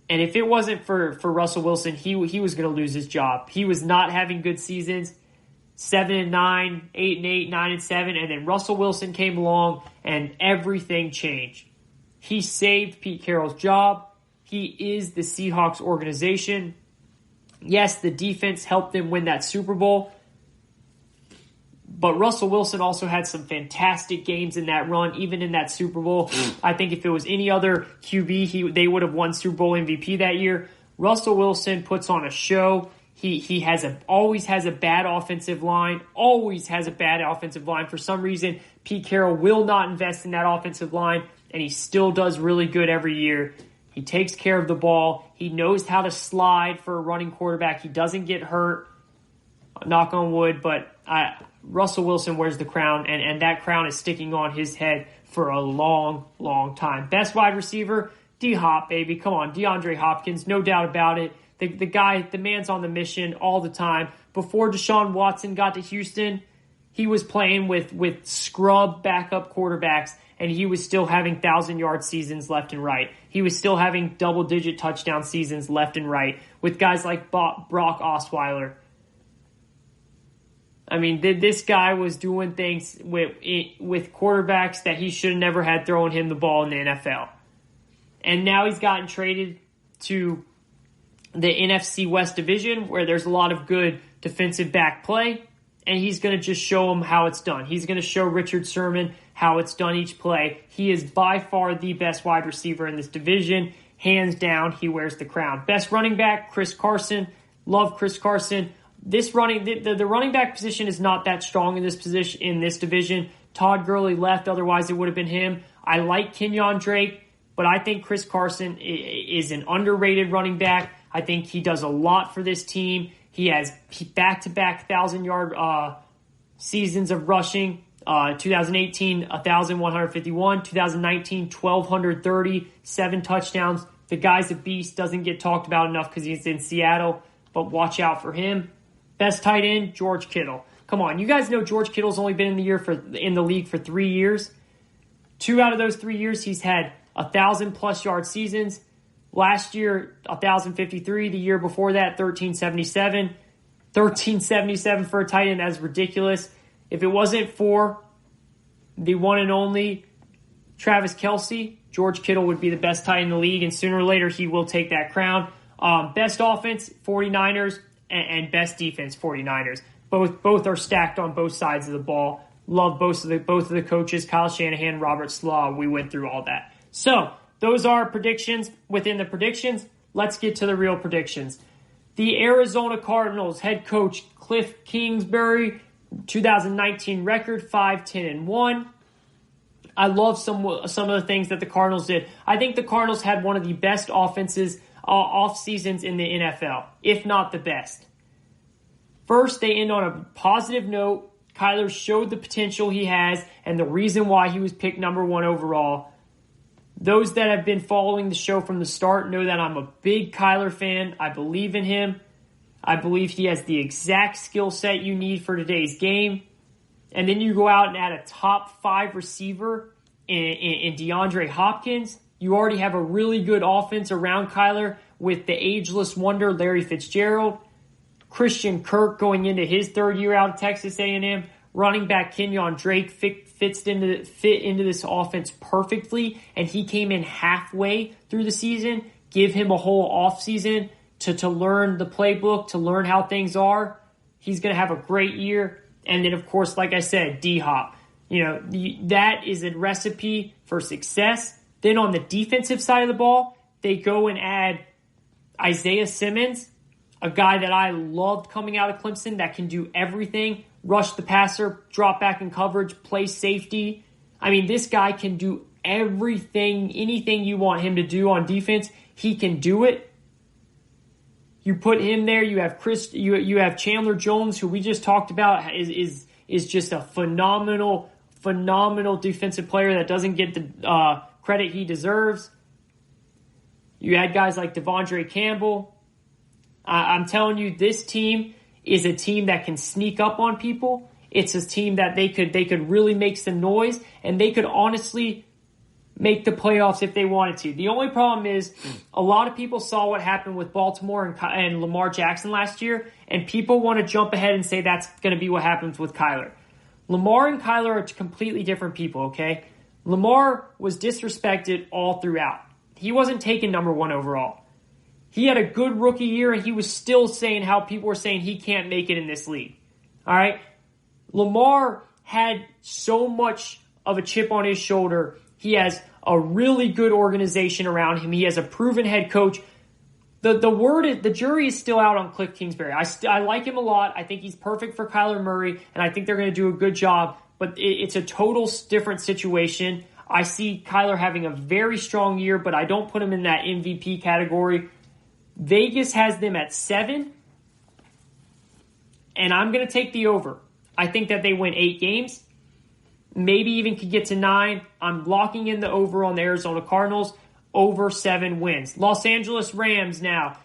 [SPEAKER 2] And if it wasn't for Russell Wilson, he was going to lose his job. He was not having good seasons, 7-9, 8-8, 9-7, and then Russell Wilson came along, and everything changed. He saved Pete Carroll's job. He is the Seahawks organization. Yes, the defense helped them win that Super Bowl. But Russell Wilson also had some fantastic games in that run, even in that Super Bowl. I think if it was any other QB, they would have won Super Bowl MVP that year. Russell Wilson puts on a show. He always has a bad offensive line. Always has a bad offensive line. For some reason, Pete Carroll will not invest in that offensive line, and he still does really good every year. He takes care of the ball. He knows how to slide for a running quarterback. He doesn't get hurt. Knock on wood, but Russell Wilson wears the crown, and that crown is sticking on his head for a long, long time. Best wide receiver, D-Hop, baby. Come on, DeAndre Hopkins, no doubt about it. The man's on the mission all the time. Before Deshaun Watson got to Houston, he was playing with scrub backup quarterbacks, and he was still having 1,000-yard seasons left and right. He was still having double-digit touchdown seasons left and right with guys like Brock Osweiler. I mean, this guy was doing things with quarterbacks that he should have never had throwing him the ball in the NFL. And now he's gotten traded to the NFC West division where there's a lot of good defensive back play, and he's going to just show them how it's done. He's going to show Richard Sherman how it's done each play. He is by far the best wide receiver in this division. Hands down, he wears the crown. Best running back, Chris Carson. Love Chris Carson. The running back position is not that strong in this division. Todd Gurley left, otherwise it would have been him. I like Kenyon Drake, but I think Chris Carson is an underrated running back. I think he does a lot for this team. He has back-to-back 1,000-yard seasons of rushing. 2018, 1,151. 2019, 1,230. 7 touchdowns. The guy's a beast. Doesn't get talked about enough because he's in Seattle, but watch out for him. Best tight end, George Kittle. Come on, you guys know George Kittle's only been in the league for 3 years. 2 out of those 3 years, he's had 1,000-plus yard seasons. Last year, 1,053. The year before that, 1,377. 1,377 for a tight end, that's ridiculous. If it wasn't for the one and only Travis Kelce, George Kittle would be the best tight end in the league, and sooner or later he will take that crown. Best offense, 49ers, and best defense, 49ers. Both are stacked on both sides of the ball. Love both of the coaches, Kyle Shanahan, Robert Slaw. We went through all that. So those are predictions within the predictions. Let's get to the real predictions. The Arizona Cardinals head coach Cliff Kingsbury, 2019 record 5-10-1. I love some of the things that the Cardinals did. I think the Cardinals had one of the best offenses off seasons in the NFL, if not the best. First, they end on a positive note. Kyler showed the potential he has and the reason why he was picked number 1 overall. Those that have been following the show from the start know that I'm a big Kyler fan. I believe in him. I believe he has the exact skill set you need for today's game. And then you go out and add a top 5 receiver in DeAndre Hopkins. You already have a really good offense around Kyler with the ageless wonder Larry Fitzgerald. Christian Kirk going into his 3rd year out of Texas A&M. Running back Kenyon Drake fit into this offense perfectly, and he came in halfway through the season. Give him a whole offseason to learn the playbook, to learn how things are. He's going to have a great year. And then, of course, like I said, D-Hop. That is a recipe for success. Then on the defensive side of the ball, they go and add Isaiah Simmons, a guy that I loved coming out of Clemson that can do everything. Rush the passer, drop back in coverage, play safety. I mean, this guy can do everything, anything you want him to do on defense, he can do it. You put him there, you have you have Chandler Jones, who we just talked about, is just a phenomenal defensive player that doesn't get the credit he deserves. You had guys like Devondre Campbell. I'm telling you, this team is a team that can sneak up on people. It's a team that they could really make some noise, and they could honestly make the playoffs if they wanted to. The only problem is a lot of people saw what happened with Baltimore and Lamar Jackson last year, and people want to jump ahead and say that's going to be what happens with Kyler. Lamar and Kyler are completely different people, okay? Lamar was disrespected all throughout. He wasn't taken number 1 overall. He had a good rookie year, and he was still saying how people were saying he can't make it in this league. All right? Lamar had so much of a chip on his shoulder. He has a really good organization around him. He has a proven head coach. The jury is still out on Cliff Kingsbury. I like him a lot. I think he's perfect for Kyler Murray, and I think they're going to do a good job. But it's a total different situation. I see Kyler having a very strong year, but I don't put him in that MVP category. Vegas has them at 7, and I'm going to take the over. I think that they win 8 games, maybe even could get to 9. I'm locking in the over on the Arizona Cardinals, over 7 wins. Los Angeles Rams now,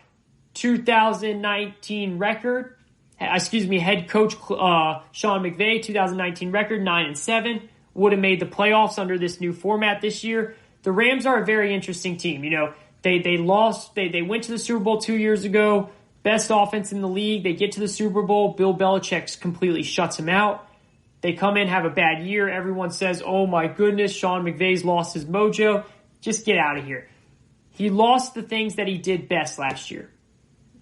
[SPEAKER 2] 2019 record. Head coach Sean McVay, 2019 record, 9-7. Would have made the playoffs under this new format this year. The Rams are a very interesting team. They lost. They went to the Super Bowl 2 years ago. Best offense in the league. They get to the Super Bowl. Bill Belichick completely shuts him out. They come in, have a bad year. Everyone says, oh my goodness, Sean McVay's lost his mojo. Just get out of here. He lost the things that he did best last year.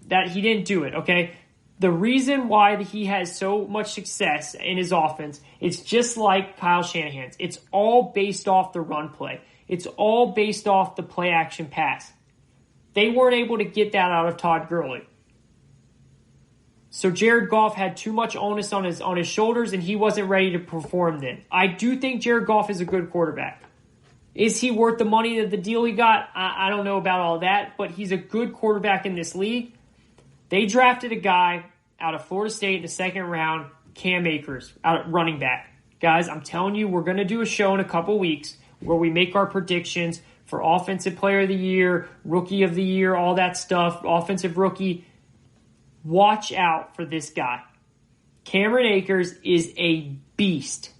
[SPEAKER 2] That he didn't do it, okay? The reason why he has so much success in his offense, it's just like Kyle Shanahan's. It's all based off the run play. It's all based off the play action pass. They weren't able to get that out of Todd Gurley. So Jared Goff had too much onus on his shoulders, and he wasn't ready to perform then. I do think Jared Goff is a good quarterback. Is he worth the money of the deal he got? I don't know about all that, but he's a good quarterback in this league. They drafted a guy out of Florida State in the 2nd round, Cam Akers, out at running back. Guys, I'm telling you, we're going to do a show in a couple weeks where we make our predictions for Offensive Player of the Year, Rookie of the Year, all that stuff, Offensive Rookie. Watch out for this guy. Cameron Akers is a beast.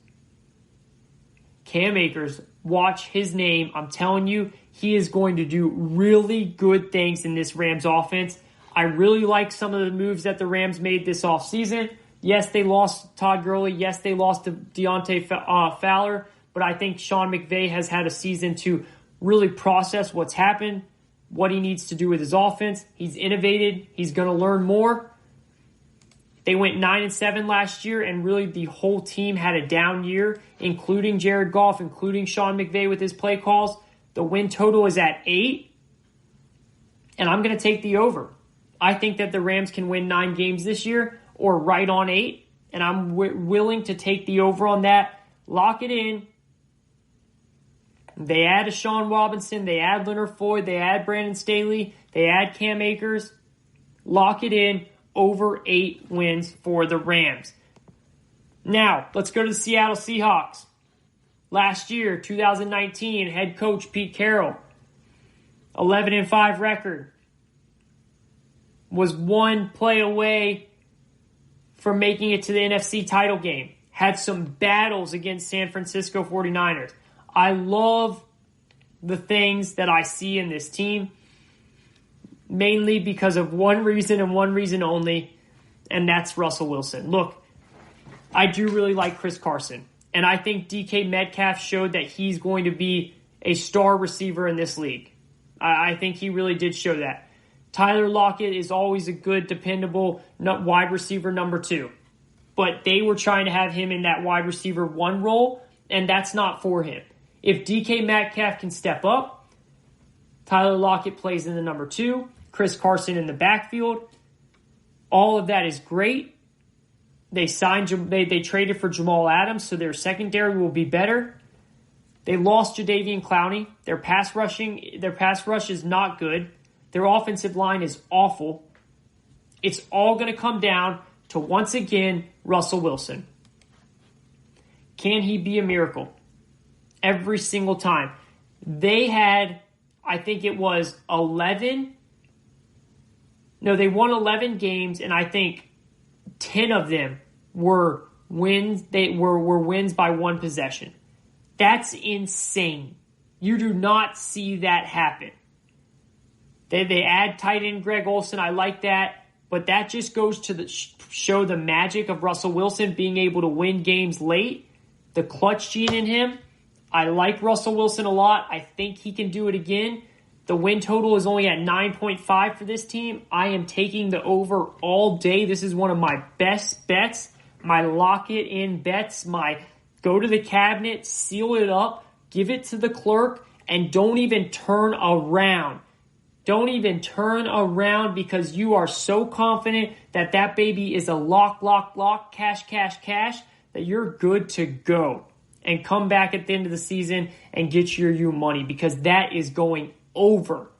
[SPEAKER 2] Cam Akers, watch his name. I'm telling you, he is going to do really good things in this Rams offense. I really like some of the moves that the Rams made this offseason. Yes, they lost Todd Gurley. Yes, they lost to Deontay Fowler. But I think Sean McVay has had a season to really process what's happened, what he needs to do with his offense. He's innovated. He's going to learn more. They went 9-7 last year, and really the whole team had a down year, including Jared Goff, including Sean McVay with his play calls. The win total is at 8, and I'm going to take the over. I think that the Rams can win 9 games this year, or right on 8, and I'm willing to take the over on that. Lock it in. They add Deshaun Robinson. They add Leonard Floyd. They add Brandon Staley. They add Cam Akers. Lock it in. Over 8 wins for the Rams. Now, let's go to the Seattle Seahawks. Last year, 2019, head coach Pete Carroll, 11-5 record, was 1 play away from making it to the NFC title game. Had some battles against San Francisco 49ers. I love the things that I see in this team, mainly because of one reason and one reason only, and that's Russell Wilson. Look, I do really like Chris Carson, and I think DK Metcalf showed that he's going to be a star receiver in this league. I think he really did show that. Tyler Lockett is always a good, dependable wide receiver number 2. But they were trying to have him in that wide receiver 1 role, and that's not for him. If DK Metcalf can step up, Tyler Lockett plays in the number 2, Chris Carson in the backfield. All of that is great. They traded for Jamal Adams, so their secondary will be better. They lost Jadeveon Clowney. Their pass rush is not good. Their offensive line is awful. It's all going to come down to, once again, Russell Wilson. Can he be a miracle? Every single time. They had, I think it was 11. No, they won 11 games, and I think 10 of them were wins. They were wins by 1 possession. That's insane. You do not see that happen. They add tight end Greg Olsen. I like that. But that just goes to show the magic of Russell Wilson being able to win games late. The clutch gene in him. I like Russell Wilson a lot. I think he can do it again. The win total is only at 9.5 for this team. I am taking the over all day. This is one of my best bets. My lock it in bets. My go to the cabinet, seal it up, give it to the clerk, and don't even turn around. Don't even turn around because you are so confident that that baby is a lock, cash, that you're good to go. And come back at the end of the season and get your money because that is going over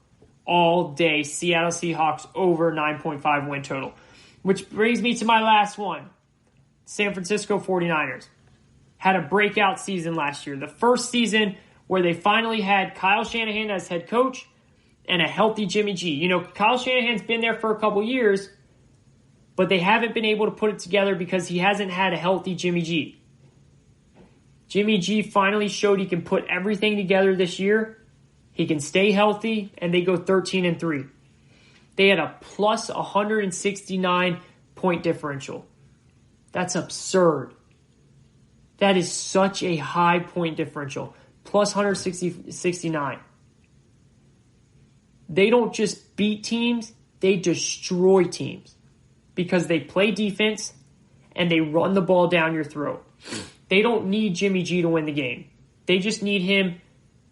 [SPEAKER 2] all day. Seattle Seahawks over 9.5 win total. Which brings me to my last one. San Francisco 49ers had a breakout season last year. The first season where they finally had Kyle Shanahan as head coach and a healthy Jimmy G. You know, Kyle Shanahan's been there for a couple years, but they haven't been able to put it together because he hasn't had a healthy Jimmy G. Jimmy G finally showed he can put everything together this year. He can stay healthy, and they go 13-3. They had a plus 169 point differential. That's absurd. That is such a high point differential. Plus 169. They don't just beat teams, they destroy teams. Because they play defense and they run the ball down your throat. They don't need Jimmy G to win the game. They just need him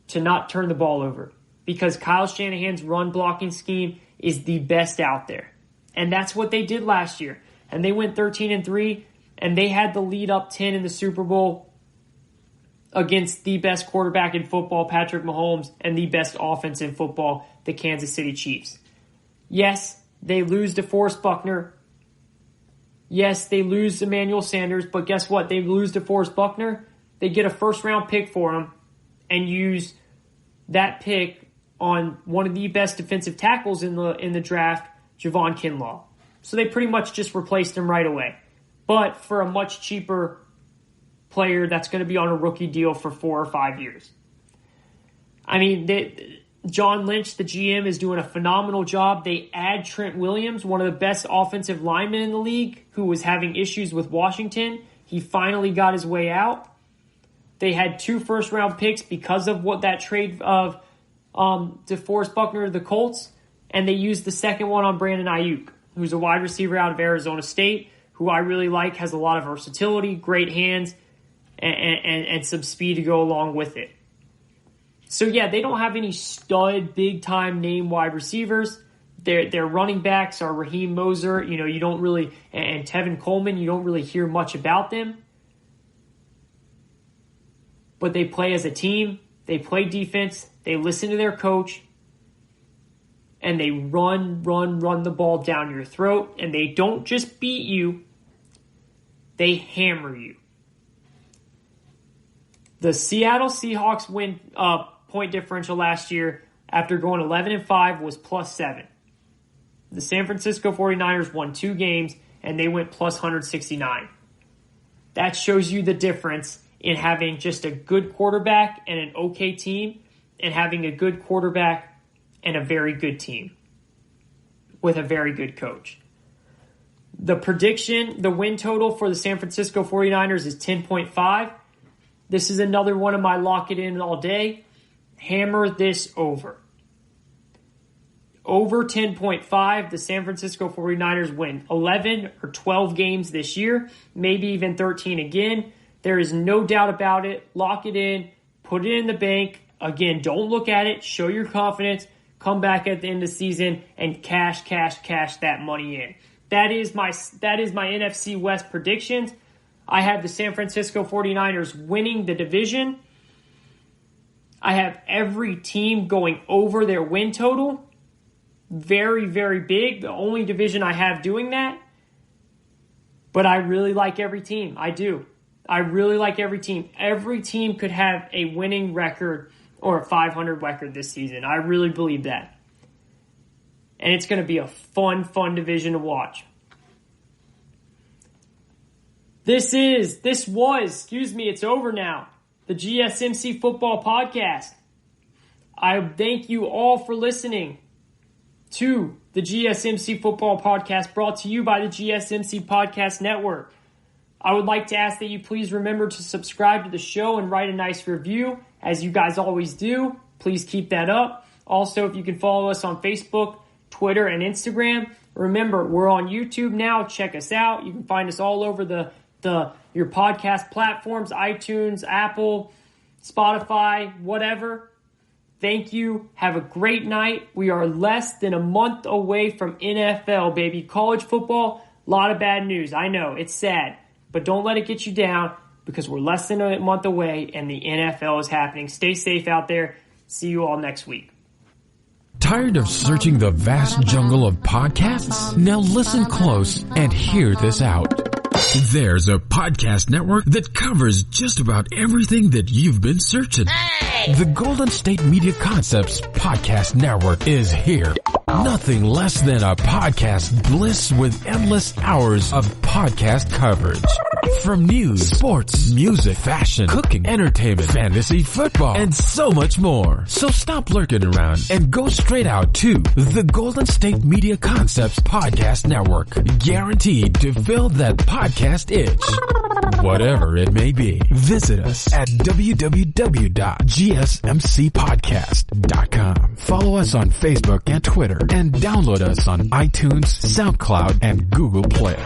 [SPEAKER 2] to not turn the ball over. Because Kyle Shanahan's run blocking scheme is the best out there. And that's what they did last year. And they went 13-3, and they had the lead up 10 in the Super Bowl against the best quarterback in football, Patrick Mahomes, and the best offense in football, the Kansas City Chiefs. Yes, they lose DeForest Buckner. Yes, they lose Emmanuel Sanders, but guess what? They lose DeForest Buckner. They get a first-round pick for him and use that pick on one of the best defensive tackles in the draft, Javon Kinlaw. So they pretty much just replaced him right away. But for a much cheaper player that's going to be on a rookie deal for 4 or 5 years. I mean, John Lynch, the GM, is doing a phenomenal job. They add Trent Williams, one of the best offensive linemen in the league, who was having issues with Washington. He finally got his way out. They had 2 first-round picks because of what that trade of DeForest Buckner to the Colts, and they used the second one on Brandon Ayuk, who's a wide receiver out of Arizona State, who I really like, has a lot of versatility, great hands, and some speed to go along with it. So, yeah, they don't have any stud, big-time name wide receivers. Their running backs are Raheem Moser, you don't really, and Tevin Coleman, you don't really hear much about them. But they play as a team, they play defense, they listen to their coach, and they run the ball down your throat, and they don't just beat you, they hammer you. The Seattle Seahawks win point differential last year after going 11-5 was +7. The San Francisco 49ers won 2 games, and they went plus 169. That shows you the difference in having just a good quarterback and an okay team, and having a good quarterback and a very good team with a very good coach. The prediction, the win total for the San Francisco 49ers is 10.5. This is another one of my lock it in all day. Hammer this over. over 10.5. The San Francisco 49ers win 11 or 12 games this year, maybe even 13 again. There is no doubt about it. Lock it in. Put it in the bank. Again, don't look at it. Show your confidence. Come back at the end of the season and cash that money in. That is my NFC West predictions. I have the San Francisco 49ers winning the division. I have every team going over their win total. Very, very big. The only division I have doing that. But I really like every team. I do. I really like every team. Every team could have a winning record or a 500 record this season. I really believe that. And it's going to be a fun division to watch. It's over now. The GSMC Football Podcast. I thank you all for listening to the GSMC Football Podcast, brought to you by the GSMC Podcast Network. I would like to ask that you please remember to subscribe to the show and write a nice review, as you guys always do. Please keep that up. Also, if you can follow us on Facebook, Twitter, and Instagram. Remember, we're on YouTube now. Check us out. You can find us all over your podcast platforms, iTunes, Apple, Spotify, whatever. Thank you. Have a great night. We are less than a month away from NFL, baby. College football, a lot of bad news. I know, it's sad. But don't let it get you down, because we're less than a month away and the NFL is happening. Stay safe out there. See you all next week.
[SPEAKER 1] Tired of searching the vast jungle of podcasts? Now listen close and hear this out. There's a podcast network that covers just about everything that you've been searching. Hey! The Golden State Media Concepts Podcast Network is here. Nothing less than a podcast bliss with endless hours of podcast coverage. From news, sports, music, fashion, cooking, entertainment, fantasy, football, and so much more. So stop lurking around and go straight out to the Golden State Media Concepts Podcast Network. Guaranteed to fill that podcast itch. Whatever it may be. Visit us at www.gsmcpodcast.com. Follow us on Facebook and Twitter, and download us on iTunes, SoundCloud, and Google Play.